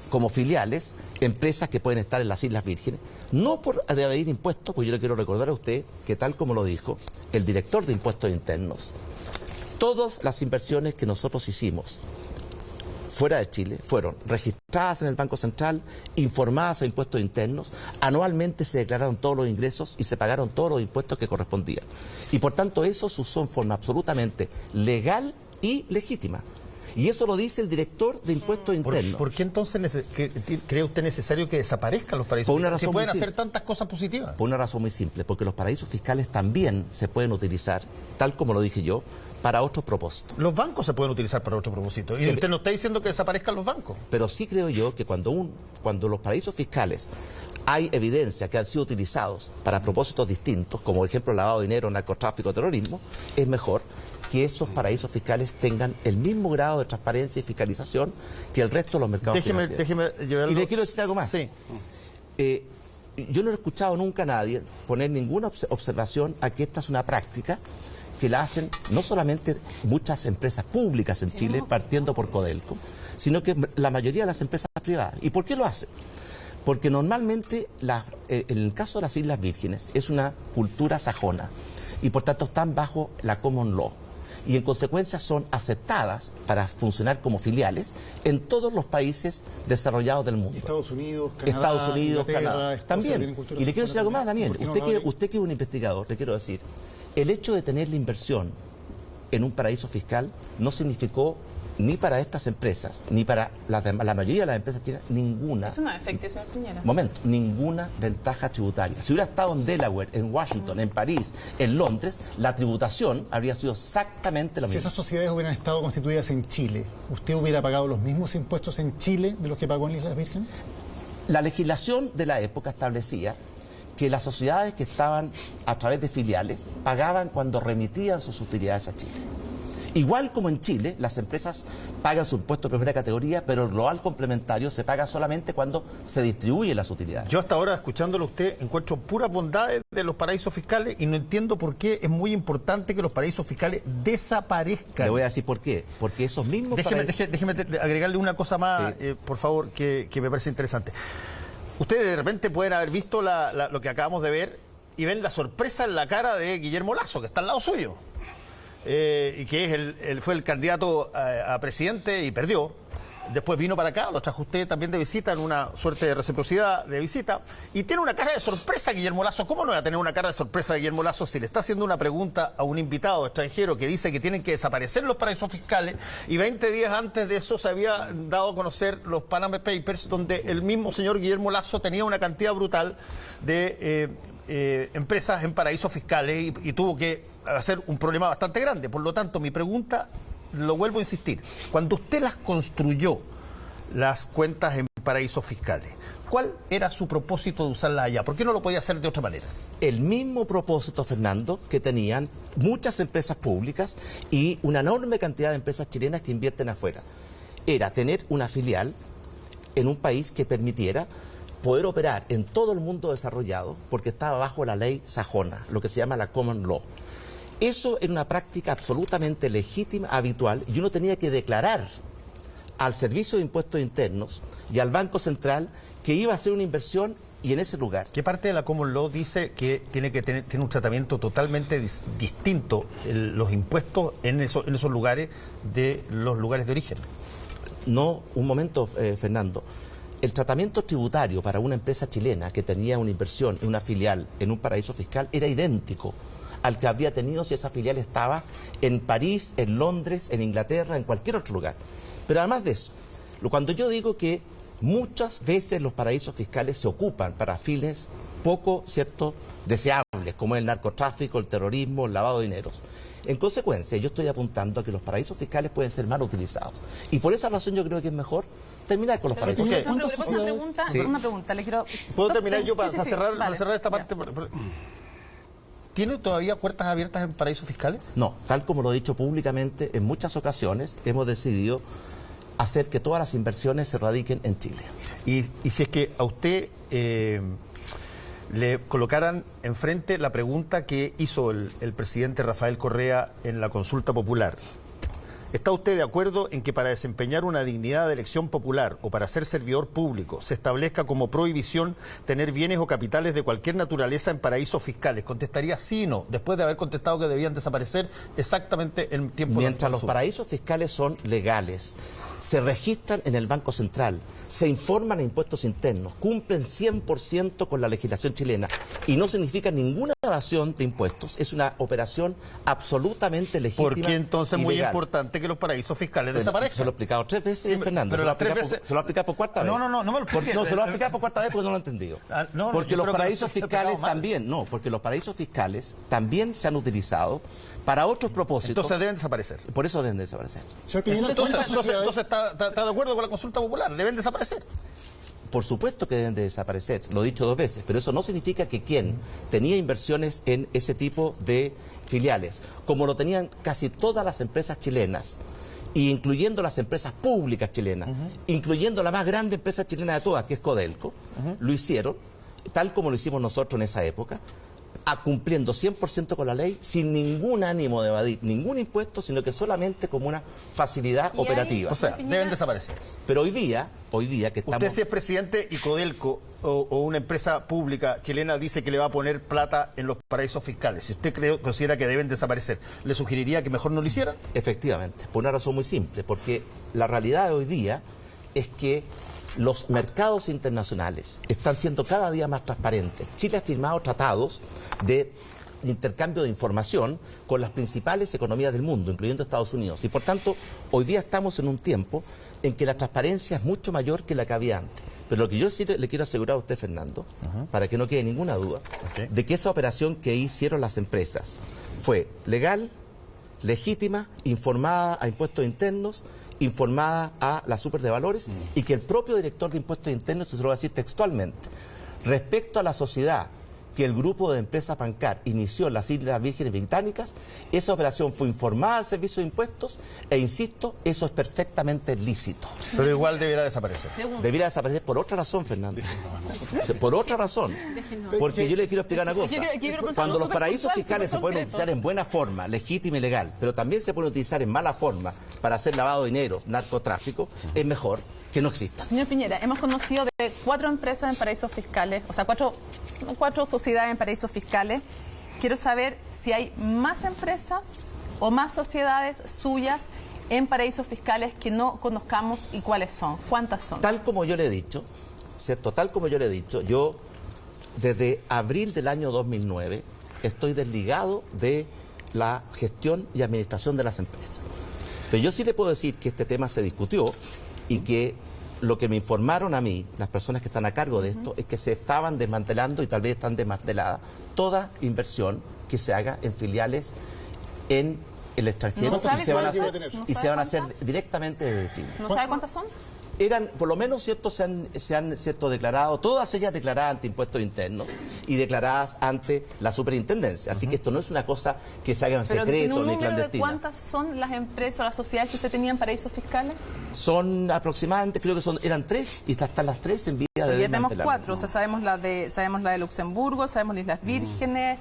como filiales empresas que pueden estar en las Islas Vírgenes, no por evadir impuestos, pues yo le quiero recordar a usted que tal como lo dijo el director de Impuestos Internos, todas las inversiones que nosotros hicimos fuera de Chile fueron registradas en el Banco Central, informadas a Impuestos Internos, anualmente se declararon todos los ingresos y se pagaron todos los impuestos que correspondían. Y por tanto eso se usó en forma absolutamente legal y legítima. Y eso lo dice el director de Impuestos Internos. ¿Por qué entonces cree usted necesario que desaparezcan los paraísos fiscales? Si pueden hacer tantas cosas positivas. Por una razón muy simple, porque los paraísos fiscales también se pueden utilizar, tal como lo dije yo, para otros propósitos. Los bancos se pueden utilizar para otro propósito. Y usted no está diciendo que desaparezcan los bancos. Pero sí creo yo que cuando los paraísos fiscales hay evidencia que han sido utilizados para propósitos distintos, como por ejemplo lavado de dinero, narcotráfico, terrorismo, es mejor que esos paraísos fiscales tengan el mismo grado de transparencia y fiscalización que el resto de los mercados financieros. Déjeme llevarlo. Y le quiero decir algo más. Sí. Yo no he escuchado nunca a nadie poner ninguna observación a que esta es una práctica que la hacen no solamente muchas empresas públicas en Chile, partiendo por Codelco, sino que la mayoría de las empresas privadas. ¿Y por qué lo hacen? Porque normalmente, en el caso de las Islas Vírgenes, es una cultura sajona y por tanto están bajo la common law. Y en consecuencia son aceptadas para funcionar como filiales en todos los países desarrollados del mundo. Estados Unidos, Canadá, también. Y le quiero decir algo más, Daniel. Usted que es un investigador, le quiero decir, el hecho de tener la inversión en un paraíso fiscal no significó ni para estas empresas, ni para la mayoría de las empresas chilenas, ninguna... Eso no es efectivo, señor Piñera. Ninguna ventaja tributaria. Si hubiera estado en Delaware, en Washington, en París, en Londres, la tributación habría sido exactamente la misma. Si esas sociedades hubieran estado constituidas en Chile, ¿usted hubiera pagado los mismos impuestos en Chile de los que pagó en Islas Vírgenes? La legislación de la época establecía que las sociedades que estaban a través de filiales pagaban cuando remitían sus utilidades a Chile. Igual como en Chile, las empresas pagan su impuesto de primera categoría, pero el global complementario se paga solamente cuando se distribuyen las utilidades. Yo hasta ahora, escuchándolo a usted, encuentro puras bondades de los paraísos fiscales y no entiendo por qué es muy importante que los paraísos fiscales desaparezcan. Le voy a decir por qué. Porque esos mismos Déjeme agregarle una cosa más, sí. por favor, que me parece interesante. Ustedes de repente pueden haber visto lo que acabamos de ver y ven la sorpresa en la cara de Guillermo Lasso, que está al lado suyo. Y que fue el candidato a presidente y perdió. Después vino para acá, lo trajo usted también de visita, en una suerte de reciprocidad de visita, y tiene una cara de sorpresa Guillermo Lasso. ¿Cómo no va a tener una cara de sorpresa Guillermo Lasso si le está haciendo una pregunta a un invitado extranjero que dice que tienen que desaparecer los paraísos fiscales? Y 20 días antes de eso se había dado a conocer los Panama Papers, donde el mismo señor Guillermo Lasso tenía una cantidad brutal de empresas en paraísos fiscales y tuvo que hacer un problema bastante grande. Por lo tanto, mi pregunta, lo vuelvo a insistir, cuando usted las construyó, las cuentas en paraísos fiscales, ¿cuál era su propósito de usarlas allá? ¿Por qué no lo podía hacer de otra manera? El mismo propósito, Fernando, que tenían muchas empresas públicas y una enorme cantidad de empresas chilenas que invierten afuera. Era tener una filial en un país que permitiera poder operar en todo el mundo desarrollado, porque estaba bajo la ley sajona, lo que se llama la common law. Eso era una práctica absolutamente legítima, habitual, y uno tenía que declarar al Servicio de Impuestos Internos y al Banco Central que iba a hacer una inversión y en ese lugar. ¿Qué parte de la common law dice que tiene un tratamiento totalmente distinto los impuestos en esos lugares de los lugares de origen? No, un momento, Fernando. El tratamiento tributario para una empresa chilena que tenía una inversión en una filial en un paraíso fiscal era idéntico al que habría tenido si esa filial estaba en París, en Londres, en Inglaterra, en cualquier otro lugar. Pero además de eso, cuando yo digo que muchas veces los paraísos fiscales se ocupan para fines poco, ¿cierto?, deseables, como el narcotráfico, el terrorismo, el lavado de dineros. En consecuencia, yo estoy apuntando a que los paraísos fiscales pueden ser mal utilizados. Y por esa razón yo creo que es mejor terminar con los paraísos fiscales. Una pregunta, le quiero... ¿Puedo terminar yo para cerrar esta ya. parte? ¿Tiene todavía puertas abiertas en paraísos fiscales? No, tal como lo he dicho públicamente, en muchas ocasiones hemos decidido hacer que todas las inversiones se radiquen en Chile. Y si es que a usted le colocaran enfrente la pregunta que hizo el presidente Rafael Correa en la consulta popular, ¿está usted de acuerdo en que para desempeñar una dignidad de elección popular o para ser servidor público se establezca como prohibición tener bienes o capitales de cualquier naturaleza en paraísos fiscales? Contestaría sí o no, después de haber contestado que debían desaparecer exactamente en tiempo. Mientras los paraísos fiscales son legales, se registran en el Banco Central, se informan a impuestos internos, cumplen 100% con la legislación chilena y no significan ninguna evasión de impuestos, es una operación absolutamente legítima. ¿Por qué entonces es muy importante que los paraísos fiscales desaparezcan? Se lo he explicado 3 veces, sí, Fernando. Pero se lo he explicado por cuarta vez. No me lo expliqué. No, se lo he explicado por cuarta vez porque no lo he entendido. Porque los paraísos fiscales también, porque los paraísos fiscales también se han utilizado para otros propósitos. Entonces deben desaparecer. Por eso deben desaparecer. Entonces está de acuerdo con la consulta popular, deben desaparecer. por supuesto que deben de desaparecer, lo he dicho 2 veces, pero eso no significa que quien tenía inversiones en ese tipo de filiales, como lo tenían casi todas las empresas chilenas, incluyendo las empresas públicas chilenas, incluyendo la más grande empresa chilena de todas, que es Codelco, lo hicieron, tal como lo hicimos nosotros en esa época, cumpliendo 100% con la ley, sin ningún ánimo de evadir ningún impuesto, sino que solamente como una facilidad operativa. O sea, deben desaparecer. Pero hoy día que estamos... Usted, si es presidente y Codelco o una empresa pública chilena dice que le va a poner plata en los paraísos fiscales, si usted considera que deben desaparecer, ¿le sugeriría que mejor no lo hicieran? Efectivamente, por una razón muy simple, porque la realidad de hoy día es que los mercados internacionales están siendo cada día más transparentes. Chile ha firmado tratados de intercambio de información con las principales economías del mundo, incluyendo Estados Unidos. Y por tanto, hoy día estamos en un tiempo en que la transparencia es mucho mayor que la que había antes. Pero lo que yo sí le quiero asegurar a usted, Fernando, para que no quede ninguna duda, de que esa operación que hicieron las empresas fue legal, legítima, informada a impuestos internos, informada a la super de valores, y que el propio director de impuestos internos, se lo voy a decir textualmente, respecto a la sociedad que el grupo de empresas Pancar inició en las Islas Vírgenes Británicas, esa operación fue informada al Servicio de Impuestos e, insisto, eso es perfectamente lícito. Pero igual deberá desaparecer. Debería desaparecer por otra razón, Fernando. Por otra razón. Porque yo le quiero explicar una cosa. Cuando los paraísos fiscales se pueden utilizar en buena forma, legítima y legal, pero también se pueden utilizar en mala forma para hacer lavado de dinero, narcotráfico, es mejor que no existan. Señor Piñera, hemos conocido de 4 empresas en paraísos fiscales, o sea, cuatro sociedades en paraísos fiscales. Quiero saber si hay más empresas o más sociedades suyas en paraísos fiscales que no conozcamos y cuáles son. ¿Cuántas son? Tal como yo le he dicho, ¿cierto? Tal como yo le he dicho, yo desde abril del año 2009 estoy desligado de la gestión y administración de las empresas. Pero yo sí le puedo decir que este tema se discutió y que lo que me informaron a mí, las personas que están a cargo de esto, es que se estaban desmantelando y tal vez están desmanteladas toda inversión que se haga en filiales en el extranjero y se van a hacer directamente desde Chile. ¿No sabe cuántas son? Eran, por lo menos, ¿cierto? se han declarado, todas ellas declaradas ante impuestos internos y declaradas ante la superintendencia. Así que esto no es una cosa que se haga en secreto ni clandestina. ¿De cuántas son las empresas o las sociedades que usted tenía en paraísos fiscales? Son aproximadamente, creo que eran 3 y están las 3 en vía de desmantelamiento. Ya tenemos 4, o sea, sabemos la de Luxemburgo, sabemos las Islas Vírgenes,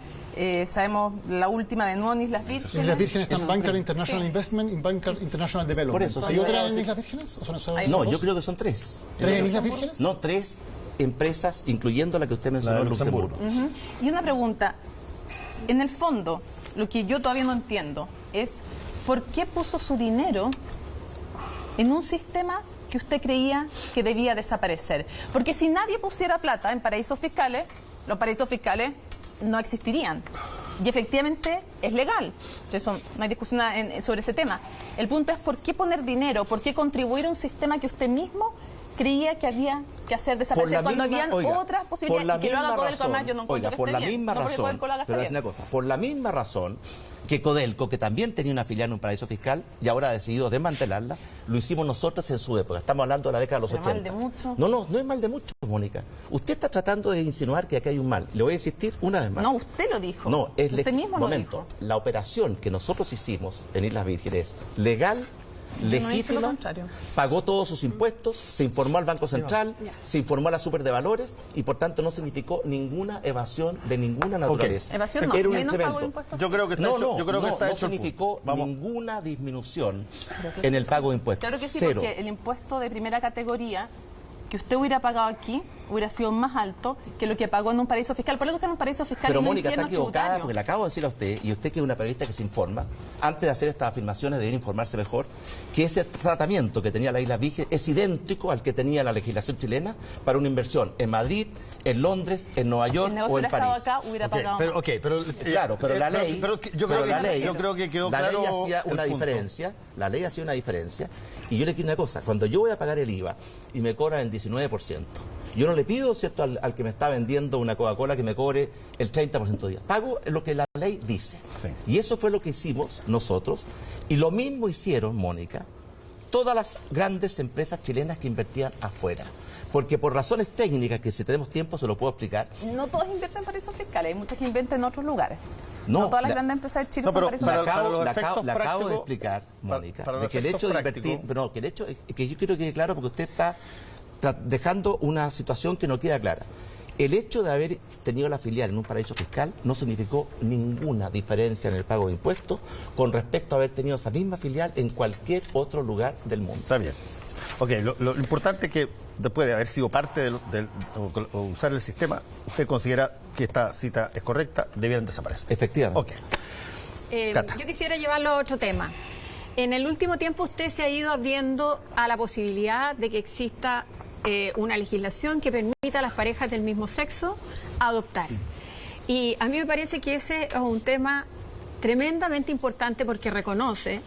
sabemos la última de nuevo en Islas Vírgenes. Islas Vírgenes están Bancar International Investment y Bancar International Development. Por eso, ¿Hay otra en Islas Vírgenes? ¿O son esos no, dos? yo creo que son 3. ¿3 en Islas Vírgenes? No, 3 empresas, incluyendo la que usted mencionó en Luxemburgo. Y una pregunta, en el fondo, lo que yo todavía no entiendo es ¿por qué puso su dinero en un sistema que usted creía que debía desaparecer? Porque si nadie pusiera plata en paraísos fiscales, los paraísos fiscales no existirían. Y efectivamente es legal. Eso, no hay discusión sobre ese tema. El punto es por qué poner dinero, por qué contribuir a un sistema que usted mismo creía que había que hacer desaparecer cuando habían otras posibilidades. Y que lo haga Codelco, además, yo no encuentro que esté bien. No porque Codelco lo haga, está bien. Por la misma razón que Codelco, que también tenía una filial en un paraíso fiscal y ahora ha decidido desmantelarla, lo hicimos nosotros en su época. Estamos hablando de la década de los 80. ¿Mal de mucho? No es mal de mucho, Mónica. Usted está tratando de insinuar que aquí hay un mal. Le voy a insistir una vez más. No, usted lo dijo. No, es usted mismo lo dijo. La operación que nosotros hicimos en Islas Vírgenes es legal, legítima, pagó todos sus impuestos, se informó al Banco Central, se informó a la super de valores y por tanto no significó ninguna evasión de ninguna naturaleza. Evasión no, era un menos incremento. pago de impuestos. Yo creo que está no hecho significó ninguna disminución en el pago de impuestos. Claro que sí, Cero. porque el impuesto de primera categoría que usted hubiera pagado aquí hubiera sido más alto que lo que pagó en un paraíso fiscal. Por eso se llama un paraíso fiscal. Pero y no Mónica está infierno equivocada tributario. porque le acabo de decir a usted, y usted que es una periodista que se informa, antes de hacer estas afirmaciones debe informarse mejor, que ese tratamiento que tenía la Isla Vírgenes es idéntico al que tenía la legislación chilena para una inversión en Madrid, en Londres, en Nueva York o en París. Acá, hubiera pagado más. Claro, pero la ley, yo creo que quedó claro. La ley hacía una diferencia, y yo le quiero una cosa, cuando yo voy a pagar el IVA y me cobran el 19%, yo no le pido, ¿cierto?, al que me está vendiendo una Coca-Cola que me cobre el 30% de IVA. Pago lo que la ley dice. Sí. Y eso fue lo que hicimos nosotros. Y lo mismo hicieron, Mónica, todas las grandes empresas chilenas que invertían afuera. Porque por razones técnicas, que si tenemos tiempo se lo puedo explicar. No todos invierten en paraísos fiscales, hay muchas que invierten en otros lugares. No, No todas las la- grandes empresas de Chile No, son pero paraísos para- fiscales. los Le efectos acabo de prácticos, explicar, Mónica, para de los que el hecho de efectos invertir, prácticos. no, que el hecho es que yo quiero que quede claro porque usted está dejando una situación que no queda clara. El hecho de haber tenido la filial en un paraíso fiscal no significó ninguna diferencia en el pago de impuestos con respecto a haber tenido esa misma filial en cualquier otro lugar del mundo. Está bien. Ok, lo importante es que después de haber sido parte o usar el sistema, usted considera que esta cita es correcta, debieran desaparecer. Efectivamente. Ok. Cata. Yo quisiera llevarlo a otro tema. En el último tiempo usted se ha ido abriendo a la posibilidad de que exista una legislación que permita a las parejas del mismo sexo adoptar. Y a mí me parece que ese es un tema tremendamente importante porque reconoce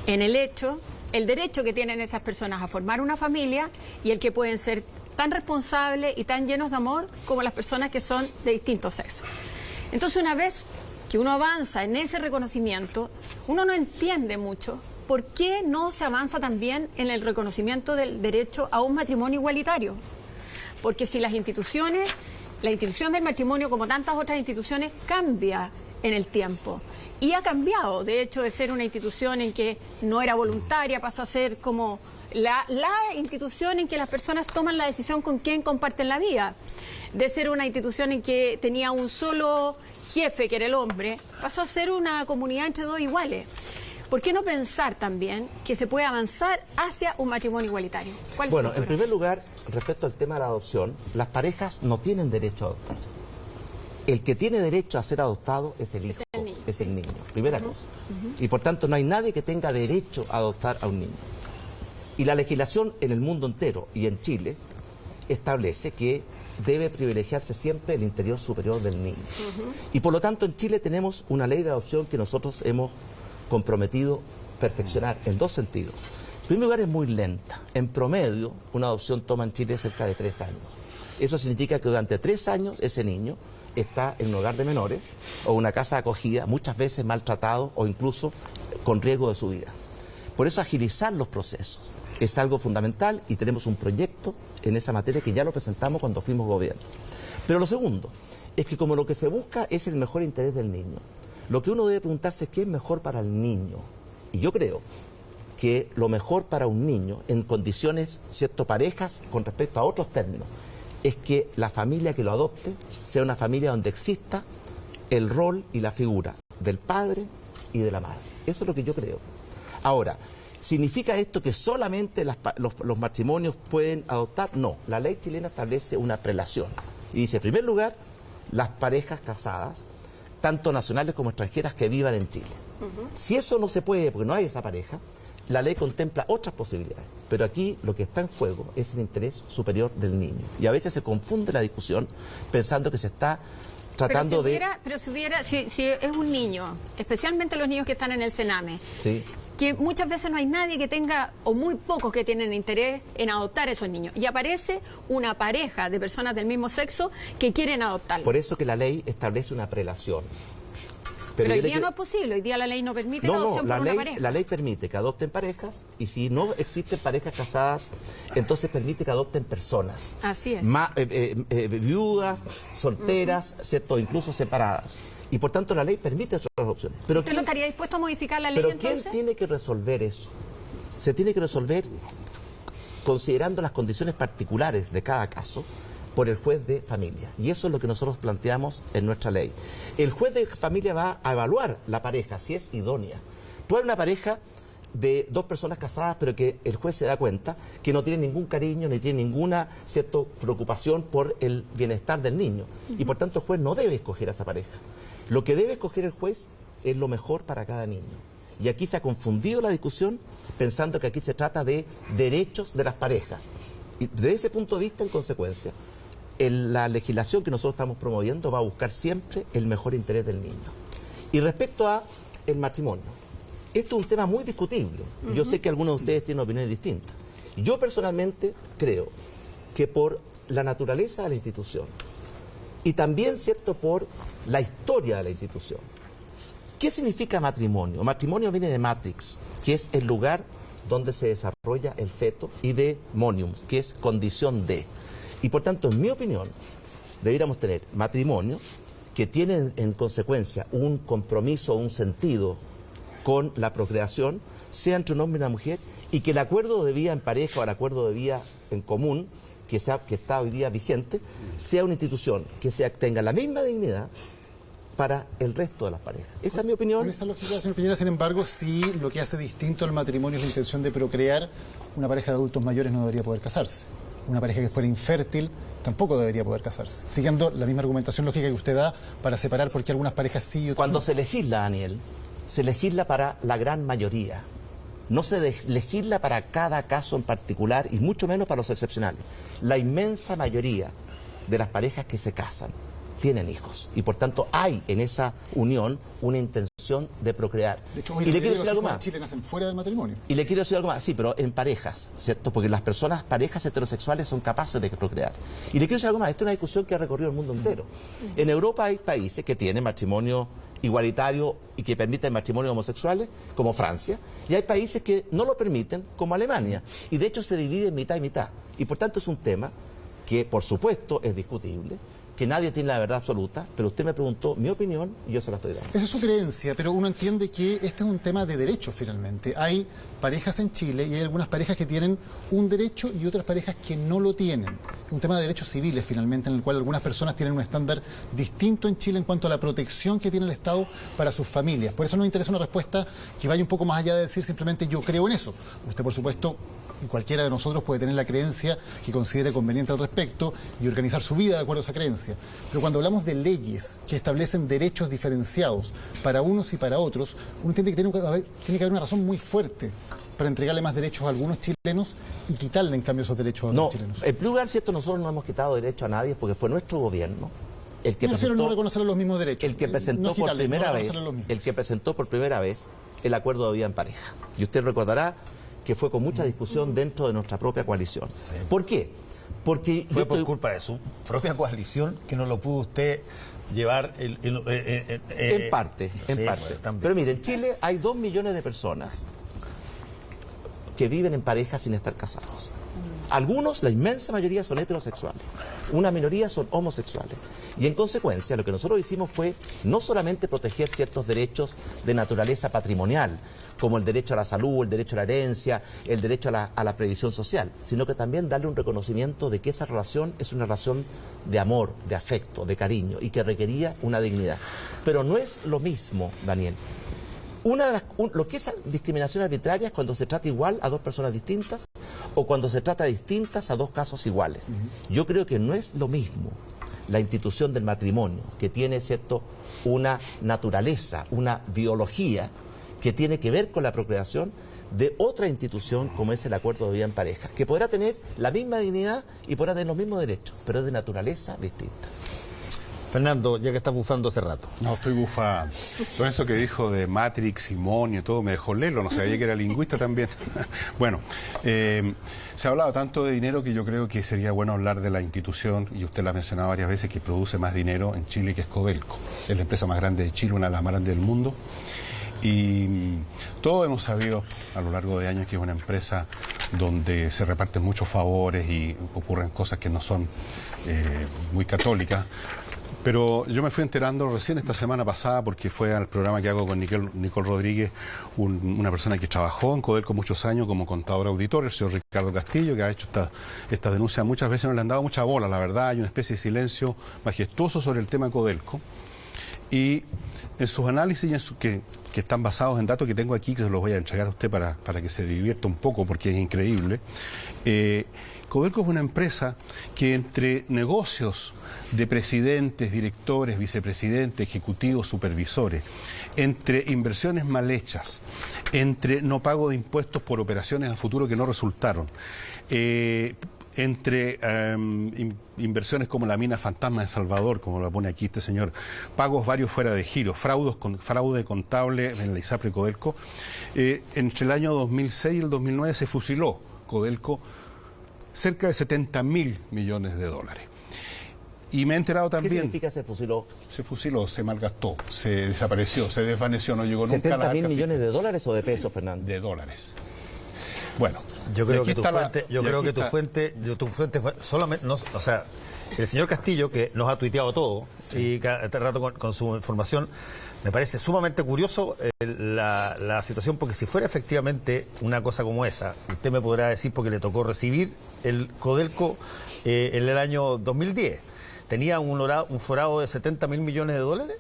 en el hecho el derecho que tienen esas personas a formar una familia y el que pueden ser tan responsables y tan llenos de amor como las personas que son de distintos sexos. Entonces, una vez que uno avanza en ese reconocimiento, uno no entiende mucho por qué no se avanza también en el reconocimiento del derecho a un matrimonio igualitario. Porque si las instituciones, la institución del matrimonio, como tantas otras instituciones, cambia en el tiempo. Y ha cambiado, de hecho, de ser una institución en que no era voluntaria, pasó a ser como la institución en que las personas toman la decisión con quién comparten la vida. De ser una institución en que tenía un solo jefe, que era el hombre, pasó a ser una comunidad entre dos iguales. ¿Por qué no pensar también que se puede avanzar hacia un matrimonio igualitario? ¿Cuál es Bueno, su en postura? primer lugar, respecto al tema de la adopción, las parejas no tienen derecho a adoptar. El que tiene derecho a ser adoptado es el hijo, es el niño, primera cosa. Y por tanto no hay nadie que tenga derecho a adoptar a un niño. Y la legislación en el mundo entero y en Chile establece que debe privilegiarse siempre el interior superior del niño. Y por lo tanto en Chile tenemos una ley de adopción que nosotros hemos comprometido perfeccionar en dos sentidos. En primer lugar, es muy lenta. En promedio, una adopción toma en Chile cerca de 3 años. Eso significa que durante 3 años ese niño está en un hogar de menores o una casa de acogida, muchas veces maltratado o incluso con riesgo de su vida. Por eso agilizar los procesos es algo fundamental y tenemos un proyecto en esa materia que ya lo presentamos cuando fuimos gobierno. Pero lo segundo es que como lo que se busca es el mejor interés del niño, lo que uno debe preguntarse es qué es mejor para el niño. Y yo creo que lo mejor para un niño en condiciones, cierto, parejas con respecto a otros términos, es que la familia que lo adopte sea una familia donde exista el rol y la figura del padre y de la madre. Eso es lo que yo creo. Ahora, ¿significa esto que solamente los matrimonios pueden adoptar? No, la ley chilena establece una prelación. Y dice, en primer lugar, las parejas casadas, tanto nacionales como extranjeras que vivan en Chile. Si eso no se puede, porque no hay esa pareja, la ley contempla otras posibilidades. Pero aquí lo que está en juego es el interés superior del niño. Y a veces se confunde la discusión pensando que se está tratando si es un niño, especialmente los niños que están en el Sename, Sí. que muchas veces no hay nadie que tenga, o muy pocos que tienen interés en adoptar a esos niños. Y aparece una pareja de personas del mismo sexo que quieren adoptarlos. Por eso que la ley establece una prelación. Pero hoy yo le día quiero- no es posible, hoy día la ley no permite la No, adopción por una la pareja. ley permite que adopten parejas y si no existen parejas casadas, entonces permite que adopten personas. Así es. Viudas, solteras, ¿cierto? Incluso separadas. Y por tanto la ley permite otras opciones. Pero ¿Usted no estaría dispuesto a modificar la ley ¿Pero entonces? quién tiene que resolver eso? Se tiene que resolver considerando las condiciones particulares de cada caso por el juez de familia. Y eso es lo que nosotros planteamos en nuestra ley. El juez de familia va a evaluar la pareja, si es idónea. Puede haber una pareja de 2 personas casadas, pero que el juez se da cuenta que no tiene ningún cariño, ni tiene ninguna preocupación por el bienestar del niño. Y por tanto el juez no debe escoger a esa pareja. Lo que debe escoger el juez es lo mejor para cada niño. Y aquí se ha confundido la discusión pensando que aquí se trata de derechos de las parejas. Y desde ese punto de vista, en consecuencia, la legislación que nosotros estamos promoviendo va a buscar siempre el mejor interés del niño. Y respecto a el matrimonio, esto es un tema muy discutible. Yo sé que algunos de ustedes tienen opiniones distintas. Yo personalmente creo que por la naturaleza de la institución y también, ¿cierto?, por la historia de la institución. ¿Qué significa matrimonio? Matrimonio viene de matrix, que es el lugar donde se desarrolla el feto, y de monium, que es condición de. Y por tanto, en mi opinión, deberíamos tener matrimonio que tiene en consecuencia un compromiso, un sentido con la procreación, sea entre un hombre y una mujer, y que el acuerdo de vida en pareja o el acuerdo de vida en común, que está hoy día vigente, sea una institución que tenga la misma dignidad para el resto de las parejas. Esa es mi opinión. Con esa lógica, señor Piñera, sin embargo, sí lo que hace distinto al matrimonio es la intención de procrear. Una pareja de adultos mayores no debería poder casarse. Una pareja que fuera infértil tampoco debería poder casarse. Siguiendo la misma argumentación lógica que usted da para separar por qué algunas parejas sí y otras Cuando no. se legisla, Daniel, se legisla para la gran mayoría. No se legisla para cada caso en particular y mucho menos para los excepcionales. La inmensa mayoría de las parejas que se casan tienen hijos y por tanto hay en esa unión una intención de procrear. De hecho, hoy y le quiero decir algo en más. Chile nacen fuera del matrimonio. Y le quiero decir algo más, sí, pero en parejas, ¿cierto? Porque las parejas heterosexuales son capaces de procrear. Y le quiero decir algo más, esta es una discusión que ha recorrido el mundo entero. En Europa hay países que tienen matrimonio igualitario y que permiten matrimonio homosexuales, como Francia, y hay países que no lo permiten, como Alemania, y de hecho se divide en mitad y mitad. Y por tanto es un tema que, por supuesto, es discutible, que nadie tiene la verdad absoluta, pero usted me preguntó mi opinión y yo se la estoy dando. Esa es su creencia, pero uno entiende que este es un tema de derechos finalmente. Hay parejas en Chile y hay algunas parejas que tienen un derecho y otras parejas que no lo tienen. Es un tema de derechos civiles finalmente, en el cual algunas personas tienen un estándar distinto en Chile en cuanto a la protección que tiene el Estado para sus familias. Por eso nos interesa una respuesta que vaya un poco más allá de decir simplemente yo creo en eso. Usted, por supuesto, cualquiera de nosotros puede tener la creencia que considere conveniente al respecto y organizar su vida de acuerdo a esa creencia. Pero cuando hablamos de leyes que establecen derechos diferenciados para unos y para otros, uno entiende que tiene que haber una razón muy fuerte para entregarle más derechos a algunos chilenos y quitarle en cambio esos derechos a otros chilenos. En primer lugar, cierto, nosotros no hemos quitado derecho a nadie porque fue nuestro gobierno el que presentó, no reconocer los mismos derechos. el que presentó por primera vez el acuerdo de vida en pareja. Y usted recordará que fue con mucha discusión dentro de nuestra propia coalición. Sí. ¿Por qué? Porque fue por culpa de su propia coalición que no lo pudo usted llevar en parte. Pero mire, en Chile hay 2 millones de personas que viven en pareja sin estar casados. Algunos, la inmensa mayoría, son heterosexuales. Una minoría son homosexuales. Y en consecuencia, lo que nosotros hicimos fue no solamente proteger ciertos derechos de naturaleza patrimonial, como el derecho a la salud, el derecho a la herencia, el derecho a la previsión social, sino que también darle un reconocimiento de que esa relación es una relación de amor, de afecto, de cariño, y que requería una dignidad. Pero no es lo mismo, Daniel. Lo que es discriminación arbitraria es cuando se trata igual a 2 personas distintas o cuando se trata distintas a 2 casos iguales. Yo creo que no es lo mismo la institución del matrimonio, que tiene, ¿cierto?, una naturaleza, una biología que tiene que ver con la procreación, de otra institución como es el acuerdo de vida en pareja, que podrá tener la misma dignidad y podrá tener los mismos derechos, pero es de naturaleza distinta. Fernando, ya que estás bufando hace rato. No, estoy bufando. Con eso que dijo de Matrix, Simonio, todo, me dejó leerlo, no sabía que era lingüista también. Bueno, se ha hablado tanto de dinero que yo creo que sería bueno hablar de la institución, y usted la ha mencionado varias veces, que produce más dinero en Chile, que es Codelco. Es la empresa más grande de Chile, una de las más grandes del mundo. Y todos hemos sabido a lo largo de años que es una empresa donde se reparten muchos favores y ocurren cosas que no son muy católicas. Pero yo me fui enterando recién esta semana pasada, porque fue al programa que hago con Nicole Rodríguez, una persona que trabajó en Codelco muchos años como contador auditor, el señor Ricardo Castillo, que ha hecho esta denuncia. Muchas veces no le han dado mucha bola, la verdad. Hay una especie de silencio majestuoso sobre el tema Codelco. Y en sus análisis, que están basados en datos que tengo aquí, que se los voy a entregar a usted para que se divierta un poco, porque es increíble, Codelco es una empresa que entre negocios de presidentes, directores, vicepresidentes, ejecutivos, supervisores, entre inversiones mal hechas, entre no pago de impuestos por operaciones a futuro que no resultaron, entre inversiones como la mina fantasma de Salvador, como lo pone aquí este señor, pagos varios fuera de giro, fraude contable en la ISAPRE Codelco. Entre el año 2006 y el 2009 se fusiló Codelco cerca de 70.000 millones de dólares. Y me he enterado también... ¿Qué significa se fusiló? Se fusiló, se malgastó, se desapareció, se desvaneció, no llegó nunca a la... ¿70.000 millones de dólares o de pesos, Fernando? De dólares. Bueno, Yo creo que tu tu fuente fue solamente, no, o sea, el señor Castillo, que nos ha tuiteado todo y cada rato con su información, me parece sumamente curioso la situación, porque si fuera efectivamente una cosa como esa, usted me podrá decir, porque le tocó recibir el Codelco en el año 2010, ¿tenía un forado de 70.000 millones de dólares?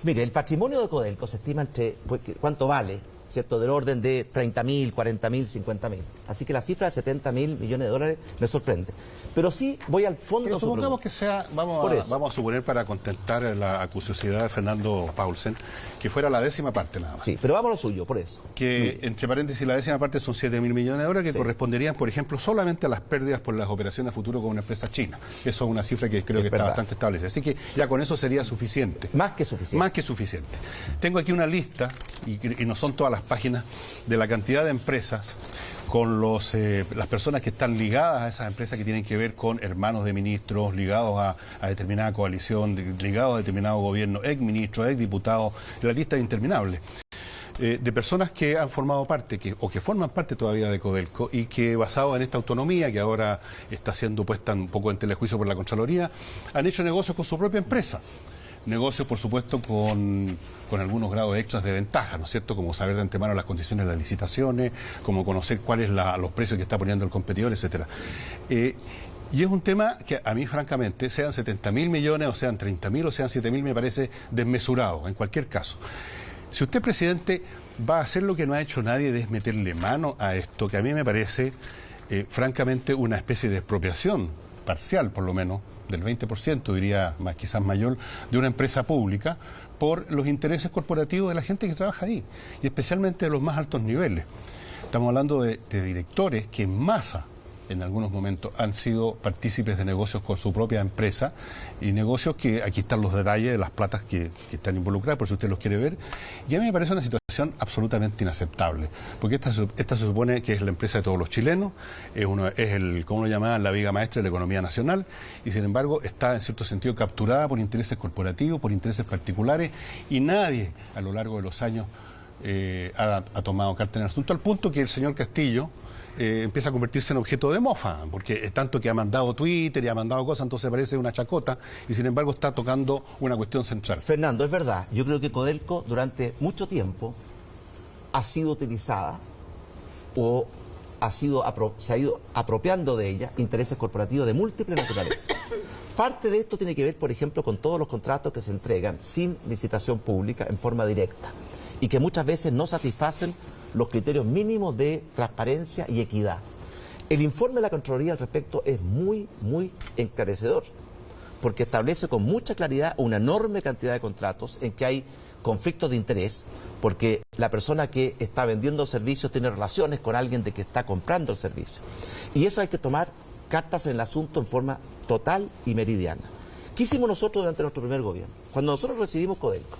Mire, el patrimonio de Codelco se estima entre, pues, ¿cuánto vale? ¿Cierto? Del orden de 30.000, 40.000, 50.000. Así que la cifra de 70.000 millones de dólares me sorprende. Pero sí voy al fondo. Pero supongamos que sea, vamos a suponer, para contentar la acuciosidad de Fernando Paulsen, que fuera la 10ª parte nada más. Sí, pero vamos a lo suyo, por eso. Que, entre paréntesis, la 10ª parte son 7.000 millones de dólares, que sí, corresponderían, por ejemplo, solamente a las pérdidas por las operaciones a futuro con una empresa china. Eso es una cifra que creo que está bastante establecida. Así que ya con eso sería suficiente. Más que suficiente. Más que suficiente. Tengo aquí una lista, y no son todas las páginas, de la cantidad de empresas con las personas que están ligadas a esas empresas, que tienen que ver con hermanos de ministros, ligados a determinada coalición, ligados a determinado gobierno, exministros, exdiputados. La lista es interminable. De personas que han formado parte o que forman parte todavía de Codelco, y que, basado en esta autonomía que ahora está siendo puesta un poco en telejuicio por la Contraloría, han hecho negocios con su propia empresa. Negocios, por supuesto, con algunos grados extras de ventaja, ¿no es cierto? Como saber de antemano las condiciones de las licitaciones, como conocer cuáles los precios que está poniendo el competidor, etcétera. Y es un tema que a mí, francamente, sean 70.000 millones, o sean 30.000, o sean 7.000, me parece desmesurado, en cualquier caso. Si usted, presidente, va a hacer lo que no ha hecho nadie, de meterle mano a esto, que a mí me parece, francamente, una especie de expropiación parcial, por lo menos, del 20%, diría quizás mayor, de una empresa pública, por los intereses corporativos de la gente que trabaja ahí, y especialmente de los más altos niveles. Estamos hablando de directores que en masa, en algunos momentos, han sido partícipes de negocios con su propia empresa, y negocios que, aquí están los detalles de las platas que están involucradas, por si usted los quiere ver, y a mí me parece una situación absolutamente inaceptable, porque esta se supone que es la empresa de todos los chilenos, ¿cómo lo llamaban?, la viga maestra de la economía nacional, y sin embargo está en cierto sentido capturada por intereses corporativos, por intereses particulares, y nadie a lo largo de los años ha tomado carta en el asunto, al punto que el señor Castillo empieza a convertirse en objeto de mofa, porque es tanto que ha mandado Twitter y ha mandado cosas, entonces parece una chacota, y sin embargo está tocando una cuestión central. Fernando, es verdad, yo creo que Codelco durante mucho tiempo ha sido utilizada, o se ha ido apropiando de ella intereses corporativos de múltiples naturaleza. Parte de esto tiene que ver, por ejemplo, con todos los contratos que se entregan sin licitación pública, en forma directa, y que muchas veces no satisfacen los criterios mínimos de transparencia y equidad. El informe de la Contraloría al respecto es muy, muy esclarecedor, porque establece con mucha claridad una enorme cantidad de contratos en que hay conflictos de interés, porque la persona que está vendiendo servicios tiene relaciones con alguien de que está comprando el servicio. Y eso hay que tomar cartas en el asunto en forma total y meridiana. ¿Qué hicimos nosotros durante nuestro primer gobierno? Cuando nosotros recibimos Codelco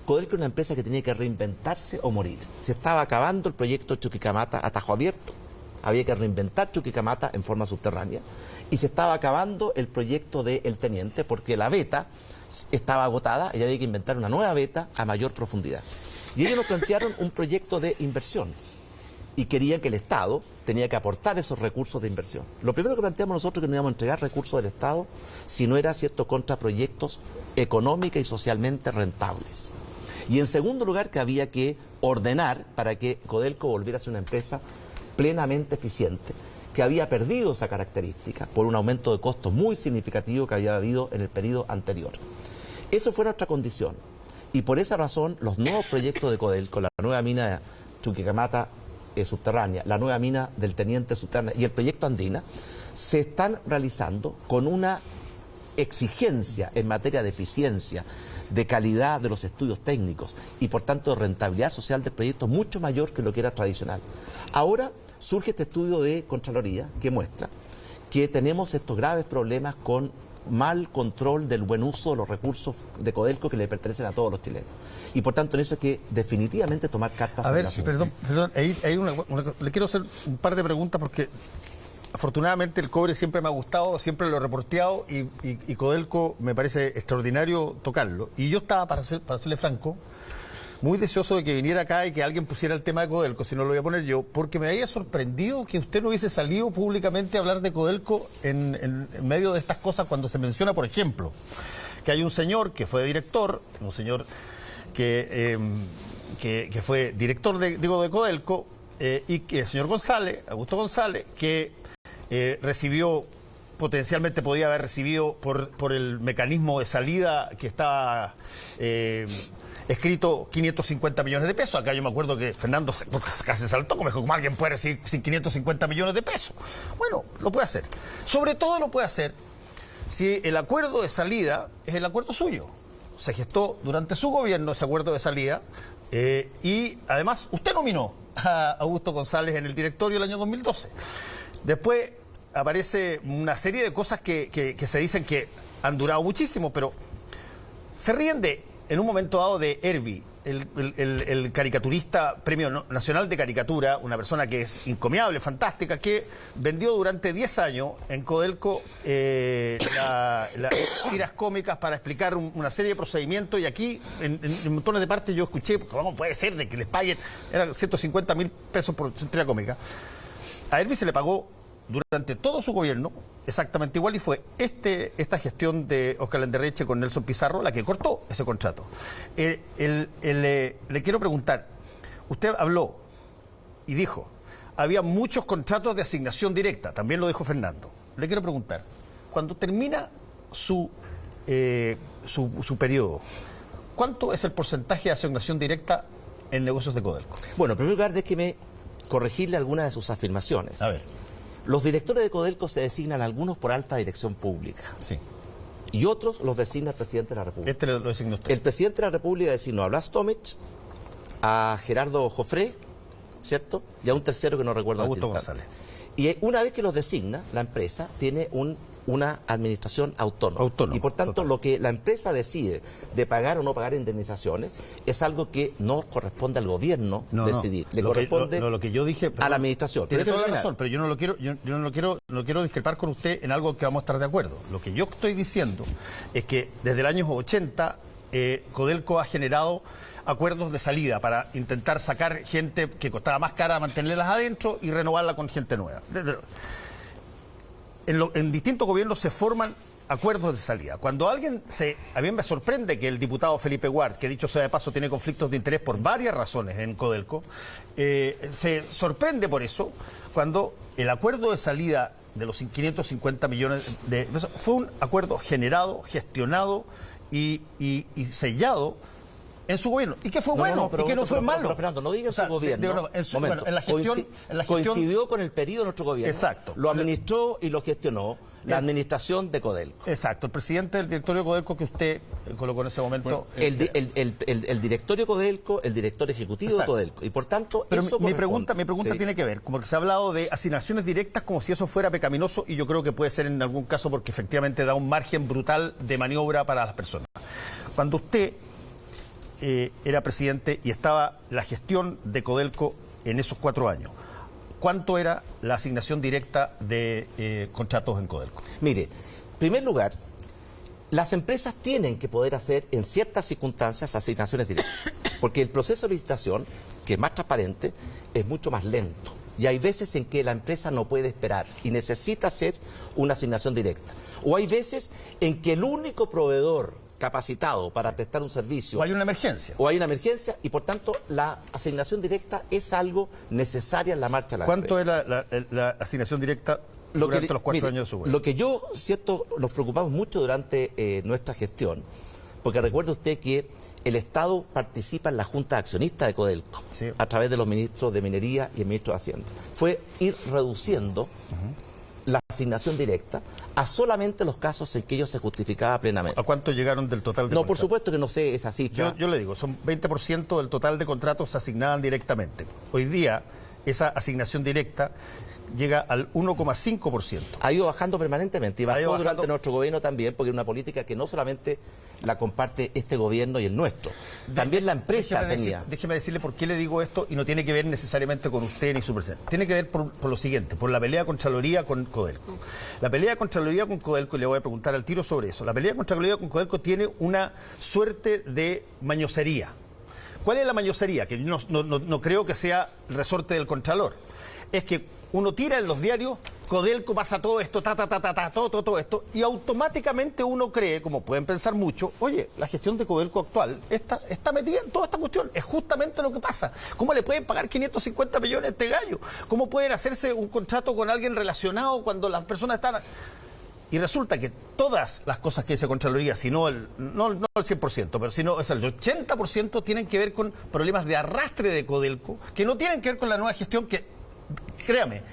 es una empresa que tenía que reinventarse o morir. Se estaba acabando el proyecto Chuquicamata a tajo abierto. Había que reinventar Chuquicamata en forma subterránea. Y se estaba acabando el proyecto de El Teniente, porque la beta estaba agotada y había que inventar una nueva beta a mayor profundidad. Y ellos nos plantearon un proyecto de inversión. Y querían que el Estado tenía que aportar esos recursos de inversión. Lo primero que planteamos nosotros, que no íbamos a entregar recursos del Estado si no era, ¿cierto?, contra proyectos económica y socialmente rentables. Y en segundo lugar, que había que ordenar para que Codelco volviera a ser una empresa plenamente eficiente, que había perdido esa característica por un aumento de costos muy significativo que había habido en el periodo anterior. Eso fue nuestra condición. Y por esa razón, los nuevos proyectos de Codelco, la nueva mina de Chuquicamata subterránea, la nueva mina del Teniente subterránea y el proyecto Andina, se están realizando con una exigencia en materia de eficiencia, de calidad de los estudios técnicos y por tanto de rentabilidad social del proyecto mucho mayor que lo que era tradicional. Ahora surge este estudio de Contraloría que muestra que tenemos estos graves problemas con mal control del buen uso de los recursos de Codelco que le pertenecen a todos los chilenos. Y por tanto en eso hay que definitivamente tomar cartas en el asunto. Perdón, le quiero hacer un par de preguntas, porque afortunadamente el cobre siempre me ha gustado, siempre lo he reporteado, y Codelco me parece extraordinario tocarlo. Y yo estaba, para serle franco, muy deseoso de que viniera acá y que alguien pusiera el tema de Codelco, si no lo voy a poner yo, porque me había sorprendido que usted no hubiese salido públicamente a hablar de Codelco en medio de estas cosas cuando se menciona, por ejemplo, que hay un señor que fue director, un señor que fue director de Codelco, y que el señor González, Augusto González, que recibió, potencialmente podía haber recibido por el mecanismo de salida que estaba escrito 550 millones de pesos. Acá yo me acuerdo que Fernando casi saltó, como dijo, ¿cómo alguien puede recibir 550 millones de pesos? Bueno, lo puede hacer. Sobre todo lo puede hacer si el acuerdo de salida es el acuerdo suyo. Se gestó durante su gobierno ese acuerdo de salida y además usted nominó a Augusto González en el directorio el año 2012. Después aparece una serie de cosas que se dicen que han durado muchísimo, pero se ríen en un momento dado de Herbie, el caricaturista, Premio Nacional de Caricatura, una persona que es encomiable, fantástica, que vendió durante 10 años en Codelco las tiras cómicas para explicar una serie de procedimientos, y aquí en montones de partes yo escuché, ¿cómo puede ser de que les paguen? Eran 150.000 pesos por tira cómica. A Herbie se le pagó durante todo su gobierno exactamente igual, y fue esta gestión de Óscar Landerreche con Nelson Pizarro la que cortó ese contrato. Le quiero preguntar, usted habló y dijo, había muchos contratos de asignación directa, también lo dijo Fernando. Le quiero preguntar, cuando termina su periodo, ¿cuánto es el porcentaje de asignación directa en negocios de Codelco? Bueno, en primer lugar, déjeme corregirle algunas de sus afirmaciones. A ver. Los directores de Codelco se designan algunos por alta dirección pública. Sí. Y otros los designa el presidente de la República. Este lo designó usted. El presidente de la República designó a Blas Tomic, a Gerardo Jofré, ¿cierto? Y a un tercero que no recuerdo. Augusto González. Y una vez que los designa, la empresa tiene una administración autónoma. Y por tanto, lo que la empresa decide de pagar o no pagar indemnizaciones es algo que no corresponde al gobierno decidir. Le corresponde lo que yo dije, a la administración. Tiene toda la razón, pero yo no quiero discrepar con usted en algo que vamos a estar de acuerdo. Lo que yo estoy diciendo es que desde el año 80 Codelco ha generado acuerdos de salida para intentar sacar gente que costaba más cara mantenerlas adentro y renovarla con gente nueva. En distintos gobiernos se forman acuerdos de salida. Cuando a mí me sorprende que el diputado Felipe Ward, que dicho sea de paso tiene conflictos de interés por varias razones en Codelco, se sorprende por eso cuando el acuerdo de salida de los 550 millones de pesos fue un acuerdo generado, gestionado y sellado en su gobierno. Y que fue bueno, y que no fue malo. Pero Fernando, no diga en su gobierno. En la gestión coincidió con el periodo de nuestro gobierno. Exacto. Lo administró y lo gestionó la administración de Codelco. Exacto. El presidente del directorio de Codelco que usted colocó en ese momento. El directorio Codelco, el director ejecutivo de Codelco. Y por tanto, pero eso mi pregunta tiene que ver, como que se ha hablado de asignaciones directas como si eso fuera pecaminoso, y yo creo que puede ser en algún caso porque efectivamente da un margen brutal de maniobra para las personas. Cuando usted era presidente y estaba la gestión de Codelco en esos 4 años, ¿cuánto era la asignación directa de contratos en Codelco? Mire, en primer lugar, las empresas tienen que poder hacer en ciertas circunstancias asignaciones directas, porque el proceso de licitación, que es más transparente, es mucho más lento. Y hay veces en que la empresa no puede esperar y necesita hacer una asignación directa. O hay veces en que el único proveedor capacitado para prestar un servicio. O hay una emergencia. O hay una emergencia y por tanto la asignación directa es algo necesaria en la marcha de la ¿Cuánto empresa. era la asignación directa durante los 4 años de su gobierno? Lo que yo, cierto, nos preocupamos mucho durante nuestra gestión, porque recuerde usted que el Estado participa en la Junta de Accionistas de Codelco, a través de los ministros de Minería y el ministro de Hacienda. Fue ir reduciendo la asignación directa a solamente los casos en que ello se justificaba plenamente. ¿A cuánto llegaron del total de contratos? No, por supuesto que no sé esa cifra. Yo le digo, son 20% del total de contratos se asignaban directamente. Hoy día, esa asignación directa llega al 1,5%. Ha ido bajando permanentemente y bajó durante nuestro gobierno también, porque es una política que no solamente la comparte este gobierno y el nuestro. También la empresa tenía. Déjeme decirle por qué le digo esto, y no tiene que ver necesariamente con usted ni su presidente. Tiene que ver por lo siguiente, por la pelea Contraloría con Codelco. La pelea Contraloría con Codelco, y le voy a preguntar al tiro sobre eso, la pelea Contraloría con Codelco tiene una suerte de mañosería. ¿Cuál es la mañosería? Que no creo que sea el resorte del Contralor. Es que uno tira en los diarios, Codelco pasa todo esto, todo esto, y automáticamente uno cree, como pueden pensar mucho, oye, la gestión de Codelco actual está metida en toda esta cuestión. Es justamente lo que pasa. ¿Cómo le pueden pagar 550 millones a este gallo? ¿Cómo pueden hacerse un contrato con alguien relacionado cuando las personas están... Y resulta que todas las cosas que dice Contraloría, si no el 100%, pero si no es el 80%, tienen que ver con problemas de arrastre de Codelco, que no tienen que ver con la nueva gestión, que, créame,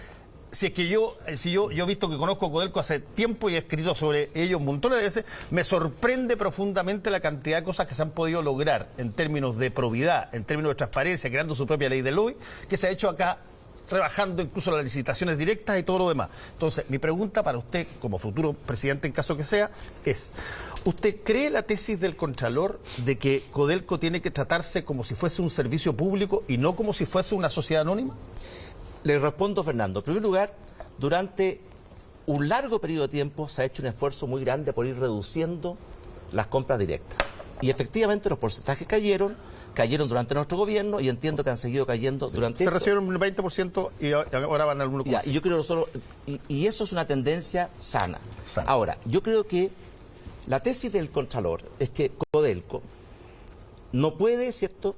si yo he visto que conozco Codelco hace tiempo y he escrito sobre ello montones de veces, me sorprende profundamente la cantidad de cosas que se han podido lograr en términos de probidad, en términos de transparencia, creando su propia ley de lobby, que se ha hecho acá, rebajando incluso las licitaciones directas y todo lo demás. Entonces, mi pregunta para usted, como futuro presidente en caso que sea, es: ¿usted cree la tesis del Contralor de que Codelco tiene que tratarse como si fuese un servicio público y no como si fuese una sociedad anónima? Le respondo, Fernando. En primer lugar, durante un largo periodo de tiempo se ha hecho un esfuerzo muy grande por ir reduciendo las compras directas. Y efectivamente los porcentajes cayeron durante nuestro gobierno y entiendo que han seguido cayendo durante... Se recibieron un 20% y ahora van al 1,5%. Y yo creo y eso es una tendencia sana. Ahora, yo creo que la tesis del Contralor es que Codelco no puede, ¿cierto?,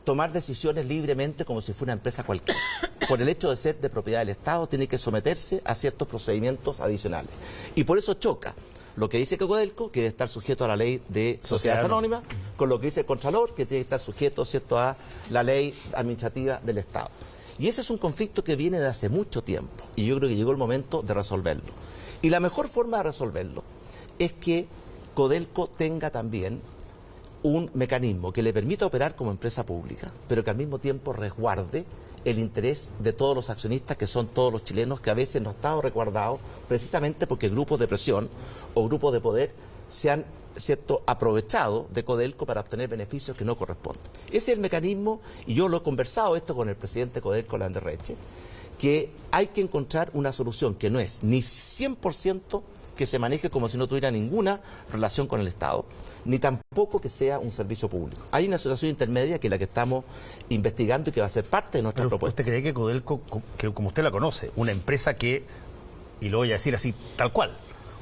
tomar decisiones libremente como si fuera una empresa cualquiera. Por el hecho de ser de propiedad del Estado, tiene que someterse a ciertos procedimientos adicionales. Y por eso choca lo que dice Codelco, que debe estar sujeto a la ley de sociedades anónimas, con lo que dice el Contralor, que tiene que estar sujeto, ¿cierto?, a la ley administrativa del Estado. Y ese es un conflicto que viene de hace mucho tiempo, y yo creo que llegó el momento de resolverlo. Y la mejor forma de resolverlo es que Codelco tenga también un mecanismo que le permita operar como empresa pública, pero que al mismo tiempo resguarde el interés de todos los accionistas, que son todos los chilenos, que a veces no han estado resguardados precisamente porque grupos de presión o grupos de poder se han, ¿cierto?, aprovechado de Codelco para obtener beneficios que no corresponden. Ese es el mecanismo, y yo lo he conversado esto con el presidente de Codelco, Landerreche, que hay que encontrar una solución que no es ni 100% que se maneje como si no tuviera ninguna relación con el Estado, ni tampoco que sea un servicio público. Hay una situación intermedia que es la que estamos investigando y que va a ser parte de nuestra propuesta. ¿Usted cree que Codelco, que como usted la conoce, una empresa que, y lo voy a decir así tal cual,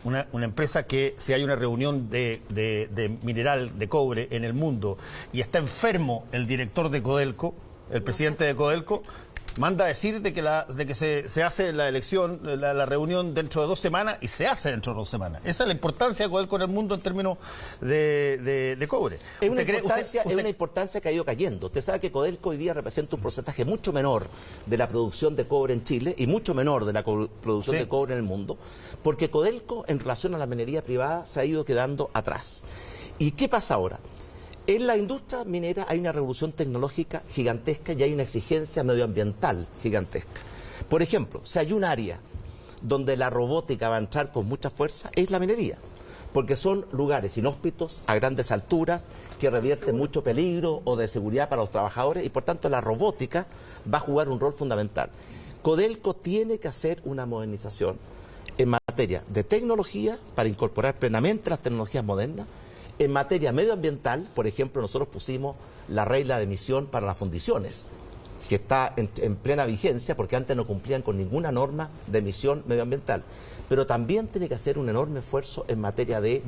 una empresa que si hay una reunión de mineral, de cobre en el mundo y está enfermo el director de Codelco, el presidente de Codelco, manda a decir de que se hace la elección, la reunión dentro de 2 semanas, y se hace dentro de 2 semanas? Esa es la importancia de Codelco en el mundo en términos de cobre. Es una importancia que ha ido cayendo. Usted sabe que Codelco hoy día representa un porcentaje mucho menor de la producción de cobre en Chile y mucho menor de la producción de cobre en el mundo, porque Codelco, en relación a la minería privada, se ha ido quedando atrás. ¿Y qué pasa ahora? En la industria minera hay una revolución tecnológica gigantesca y hay una exigencia medioambiental gigantesca. Por ejemplo, si hay un área donde la robótica va a entrar con mucha fuerza, es la minería, porque son lugares inhóspitos, a grandes alturas, que revierten mucho peligro o de seguridad para los trabajadores, y por tanto la robótica va a jugar un rol fundamental. Codelco tiene que hacer una modernización en materia de tecnología para incorporar plenamente las tecnologías modernas. En materia medioambiental, por ejemplo, nosotros pusimos la regla de emisión para las fundiciones, que está en plena vigencia porque antes no cumplían con ninguna norma de emisión medioambiental. Pero también tiene que hacer un enorme esfuerzo en materia de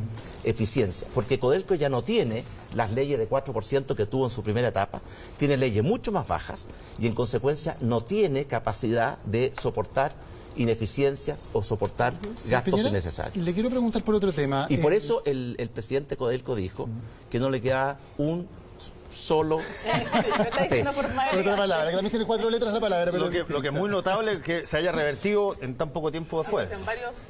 eficiencia, porque Codelco ya no tiene las leyes de 4% que tuvo en su primera etapa, tiene leyes mucho más bajas y en consecuencia no tiene capacidad de soportar ineficiencias o soportar gastos innecesarios. Le quiero preguntar por otro tema. Y por eso el presidente Codelco dijo que no le queda un solo otra palabra, que también tiene 4 letras la palabra. Pero lo que es muy notable es que se haya revertido en tan poco tiempo después.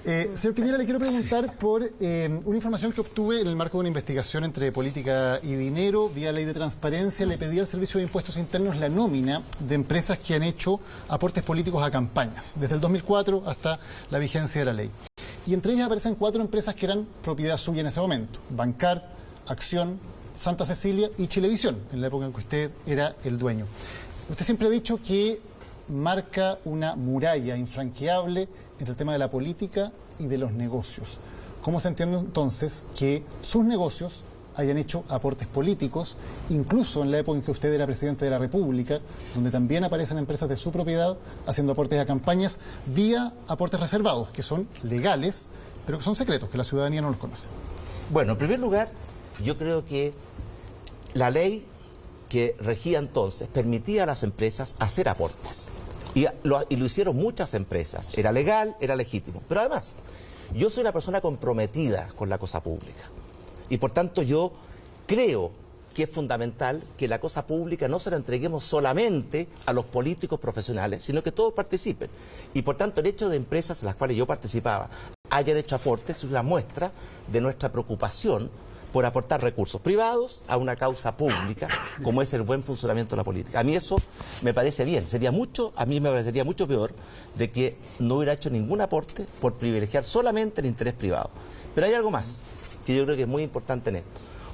Señor Piñera, le quiero preguntar por una información que obtuve en el marco de una investigación entre política y dinero, vía ley de transparencia. Le pedí al Servicio de Impuestos Internos la nómina de empresas que han hecho aportes políticos a campañas, desde el 2004 hasta la vigencia de la ley. Y entre ellas aparecen 4 empresas que eran propiedad suya en ese momento: Bancard, Acción, Santa Cecilia y Chilevisión, en la época en que usted era el dueño. Usted siempre ha dicho que marca una muralla infranqueable entre el tema de la política y de los negocios. ¿Cómo se entiende entonces que sus negocios hayan hecho aportes políticos, incluso en la época en que usted era presidente de la República, donde también aparecen empresas de su propiedad haciendo aportes a campañas vía aportes reservados, que son legales, pero que son secretos, que la ciudadanía no los conoce. Bueno, en primer lugar, yo creo que la ley que regía entonces permitía a las empresas hacer aportes. Y lo hicieron muchas empresas. Era legal, era legítimo. Pero además, yo soy una persona comprometida con la cosa pública. Y por tanto yo creo que es fundamental que la cosa pública no se la entreguemos solamente a los políticos profesionales, sino que todos participen. Y por tanto el hecho de empresas en las cuales yo participaba hayan hecho aportes es una muestra de nuestra preocupación por aportar recursos privados a una causa pública, como es el buen funcionamiento de la política. A mí eso me parece bien. A mí me parecería mucho peor de que no hubiera hecho ningún aporte por privilegiar solamente el interés privado. Pero hay algo más que yo creo que es muy importante en esto.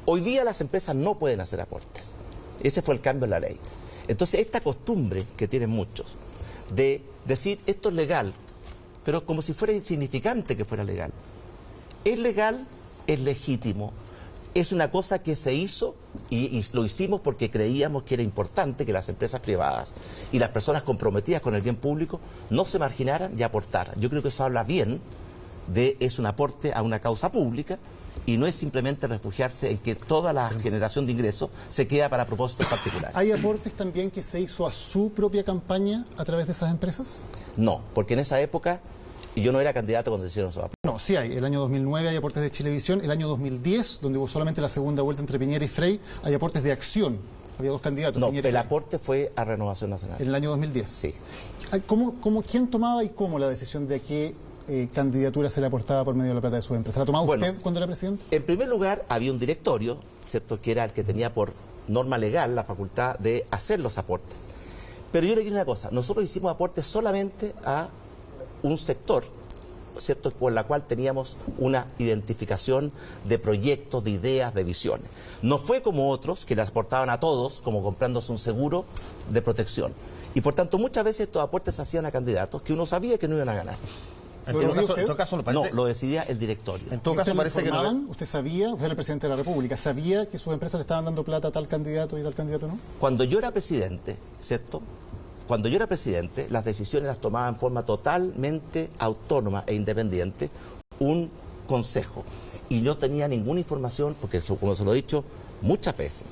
Hoy día las empresas no pueden hacer aportes. Ese fue el cambio en la ley. Entonces, esta costumbre que tienen muchos de decir esto es legal, pero como si fuera insignificante que fuera legal. Es legal, es legítimo. Es una cosa que se hizo y lo hicimos porque creíamos que era importante que las empresas privadas y las personas comprometidas con el bien público no se marginaran y aportaran. Yo creo que eso habla bien es un aporte a una causa pública y no es simplemente refugiarse en que toda la generación de ingresos se queda para propósitos particulares. ¿Hay aportes también que se hizo a su propia campaña a través de esas empresas? No, porque en esa época yo no era candidato cuando se hicieron esos aportes. No, sí hay. El año 2009 hay aportes de Chilevisión. El año 2010, donde hubo solamente la segunda vuelta entre Piñera y Frey, hay aportes de Acción. Había dos candidatos. No, Piñera y el Frey. aporte fue a Renovación Nacional. En el año 2010. Sí. ¿Quién tomaba y cómo la decisión de a qué candidatura se le aportaba por medio de la plata de su empresa? ¿La tomaba usted cuando era presidente? En primer lugar, había un directorio, ¿cierto?, que era el que tenía por norma legal la facultad de hacer los aportes. Pero yo le digo una cosa, nosotros hicimos aportes solamente a un sector, ¿cierto?, por la cual teníamos una identificación de proyectos, de ideas, de visiones. No fue como otros que les aportaban a todos, como comprándose un seguro de protección. Y por tanto, muchas veces estos aportes se hacían a candidatos que uno sabía que no iban a ganar. En todo caso, ¿no parece? No, lo decidía el directorio. En todo caso, parece que no. ¿Usted sabía, usted era el presidente de la República, sabía que sus empresas le estaban dando plata a tal candidato y tal candidato no? Cuando yo era presidente, ¿cierto?, cuando yo era presidente, las decisiones las tomaba en forma totalmente autónoma e independiente un consejo. Y no tenía ninguna información, porque como se lo he dicho muchas veces,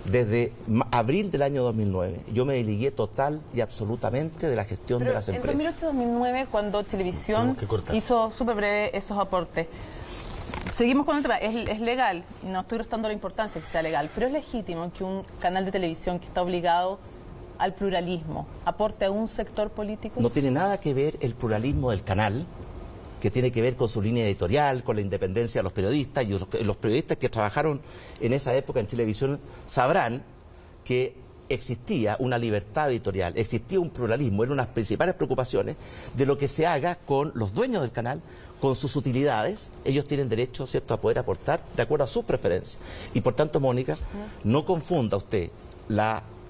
desde abril del año 2009, yo me desligué total y absolutamente de la gestión de las empresas. En 2008-2009, cuando Chilevisión hizo súper breve esos aportes, seguimos con el tema, es legal, y no estoy restando la importancia que sea legal, pero es legítimo que un canal de televisión que está obligado al pluralismo aporte a un sector político. No tiene nada que ver el pluralismo del canal, que tiene que ver con su línea editorial, con la independencia de los periodistas, y los periodistas que trabajaron en esa época en Chilevisión sabrán que existía una libertad editorial, existía un pluralismo, eran unas principales preocupaciones de lo que se haga con los dueños del canal, con sus utilidades. Ellos tienen derecho, ¿cierto?, a poder aportar de acuerdo a sus preferencias. Y por tanto, Mónica, no confunda usted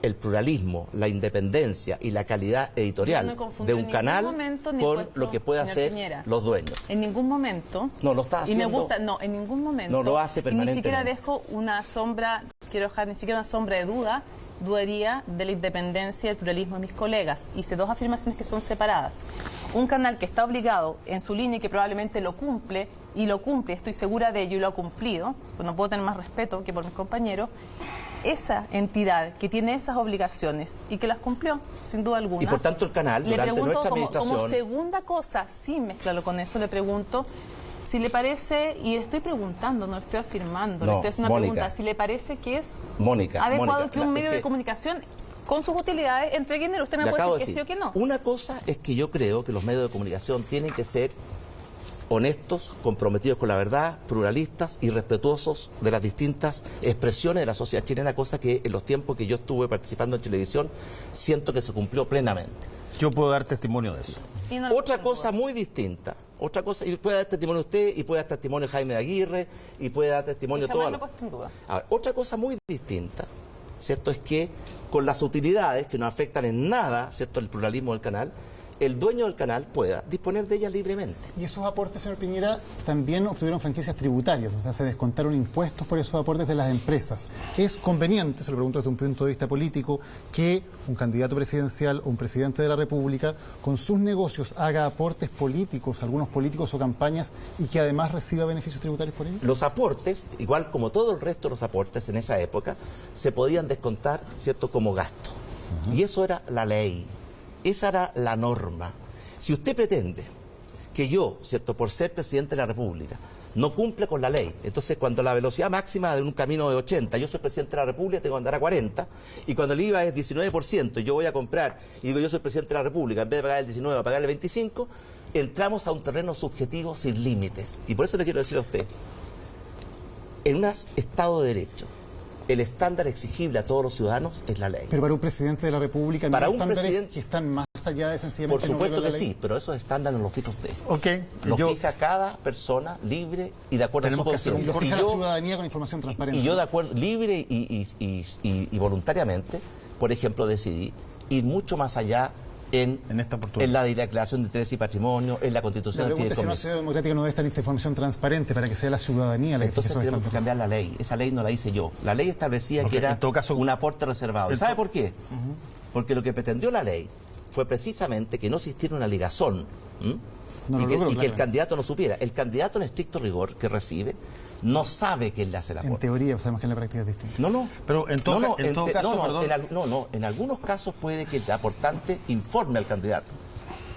el pluralismo, la independencia y la calidad editorial de un canal con lo que puede hacer los dueños. En ningún momento. No, lo está haciendo. Y me gusta, no, en ningún momento. No lo hace permanentemente. Ni siquiera dejo una sombra, quiero dejar ni siquiera una sombra de dudaría de la independencia y el pluralismo de mis colegas. Hice dos afirmaciones que son separadas. Un canal que está obligado en su línea y que probablemente lo cumple, estoy segura de ello y lo ha cumplido, pues no puedo tener más respeto que por mis compañeros. Esa entidad que tiene esas obligaciones y que las cumplió, sin duda alguna. Y por tanto el canal, durante nuestra administración... Como segunda cosa, sin mezclarlo con eso, le pregunto si le parece, y le estoy preguntando, no le estoy afirmando, le estoy haciendo una pregunta, si le parece que es adecuado que un medio de comunicación con sus utilidades entregue dinero. Usted me puede decir que sí o que no. Una cosa es que yo creo que los medios de comunicación tienen que ser honestos, comprometidos con la verdad, pluralistas y respetuosos de las distintas expresiones de la sociedad chilena, cosa que en los tiempos que yo estuve participando en televisión siento que se cumplió plenamente. Yo puedo dar testimonio de eso. Otra cosa muy distinta, y puede dar testimonio usted, y puede dar testimonio Jaime de Aguirre, y puede dar testimonio todo. Otra cosa muy distinta, ¿cierto?, es que con las utilidades que no afectan en nada, ¿cierto?, el pluralismo del canal, el dueño del canal pueda disponer de ellas libremente. Y esos aportes, señor Piñera, también obtuvieron franquicias tributarias, o sea, se descontaron impuestos por esos aportes de las empresas. ¿Es conveniente, se lo pregunto desde un punto de vista político, que un candidato presidencial o un presidente de la República con sus negocios haga aportes políticos, algunos políticos o campañas, y que además reciba beneficios tributarios por ello? Los aportes, igual como todo el resto de los aportes en esa época, se podían descontar, ¿cierto?, como gasto. Y eso era la ley. Esa era la norma. Si usted pretende que yo, ¿cierto?, por ser presidente de la República, no cumple con la ley, entonces cuando la velocidad máxima de un camino de 80, yo soy presidente de la República, tengo que andar a 40, y cuando el IVA es 19%, yo voy a comprar, y digo yo soy presidente de la República, en vez de pagar el 19, a pagar el 25, entramos a un terreno subjetivo sin límites. Y por eso le quiero decir a usted, en un Estado de Derecho, el estándar exigible a todos los ciudadanos es la ley. Pero para un presidente de la República, para ¿no hay un estándares presidente que están más allá de sencillamente... Por supuesto que la ley? sí, pero esos estándares los fija usted. Ok. Los fija cada persona libre y de acuerdo a su conciencia. Lo forja la ciudadanía con información transparente. Y yo de acuerdo, libre y voluntariamente, por ejemplo, decidí ir mucho más allá en la declaración de interés y patrimonio, en la constitución del fideicomiso. Si una sociedad democrática no debe estar esta información transparente para que sea la ciudadanía la que entonces tenemos que cambiar la ley. Esa ley no la hice yo. La ley establecía que era un aporte reservado. ¿Y sabe por qué? Porque lo que pretendió la ley fue precisamente que no existiera una ligazón y que el candidato no supiera. El candidato en estricto rigor que recibe no sabe quién le hace el aporte. En teoría, sabemos que en la práctica es distinto. No. Pero en todo caso, en algunos casos puede que el aportante informe al candidato.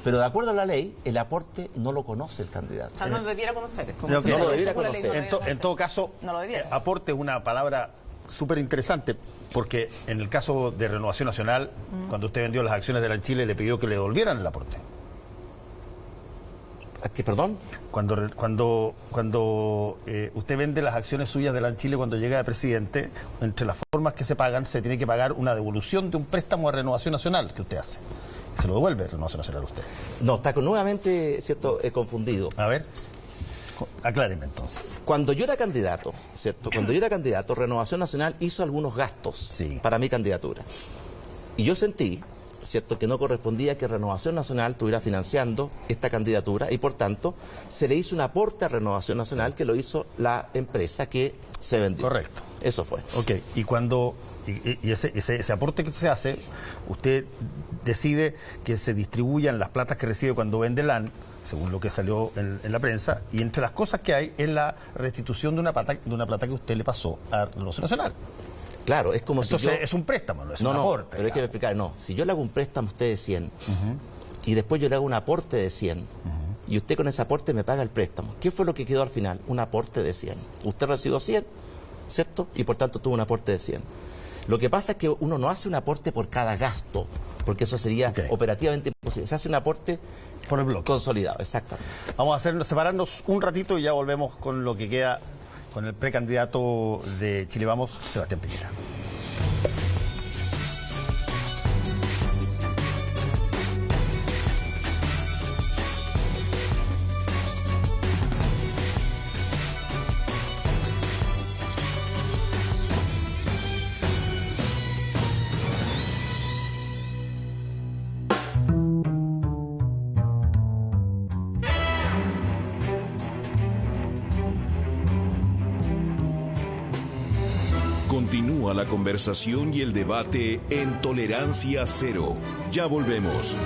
Pero de acuerdo a la ley, el aporte no lo conoce el candidato. O sea, no lo debiera conocer. No lo debiera conocer. En todo caso, aporte es una palabra súper interesante, porque en el caso de Renovación Nacional, cuando usted vendió las acciones de la Chile, le pidió que le devolvieran el aporte. ¿Qué, perdón? Cuando usted vende las acciones suyas de la Chile cuando llega de presidente, entre las formas que se pagan, se tiene que pagar una devolución de un préstamo a Renovación Nacional que usted hace. Se lo devuelve Renovación Nacional a usted. No, está nuevamente, ¿cierto?, confundido. A ver, acláreme entonces. Cuando yo era candidato, ¿cierto? Cuando yo era candidato, Renovación Nacional hizo algunos gastos para mi candidatura. Y yo sentí, ¿cierto?, que no correspondía que Renovación Nacional estuviera financiando esta candidatura y por tanto se le hizo un aporte a Renovación Nacional que lo hizo la empresa que se vendió. Correcto. Eso fue. Ok, y cuando ese aporte que se hace, usted decide que se distribuyan las platas que recibe cuando vende LAN, según lo que salió en la prensa, y entre las cosas que hay es la restitución de una plata que usted le pasó a Renovación Nacional. Claro, es como entonces, si yo... es un préstamo, no es un aporte. Pero hay que explicar, si yo le hago un préstamo a usted de 100 y después yo le hago un aporte de 100 y usted con ese aporte me paga el préstamo, ¿qué fue lo que quedó al final? Un aporte de 100. Usted recibió 100, ¿cierto? Y por tanto tuvo un aporte de 100. Lo que pasa es que uno no hace un aporte por cada gasto, porque eso sería operativamente imposible. Se hace un aporte por el bloque consolidado, exactamente. Vamos a separarnos un ratito y ya volvemos con lo que queda con el precandidato de Chile Vamos, Sebastián Piñera. Continúa la conversación y el debate en Tolerancia Cero. Ya volvemos.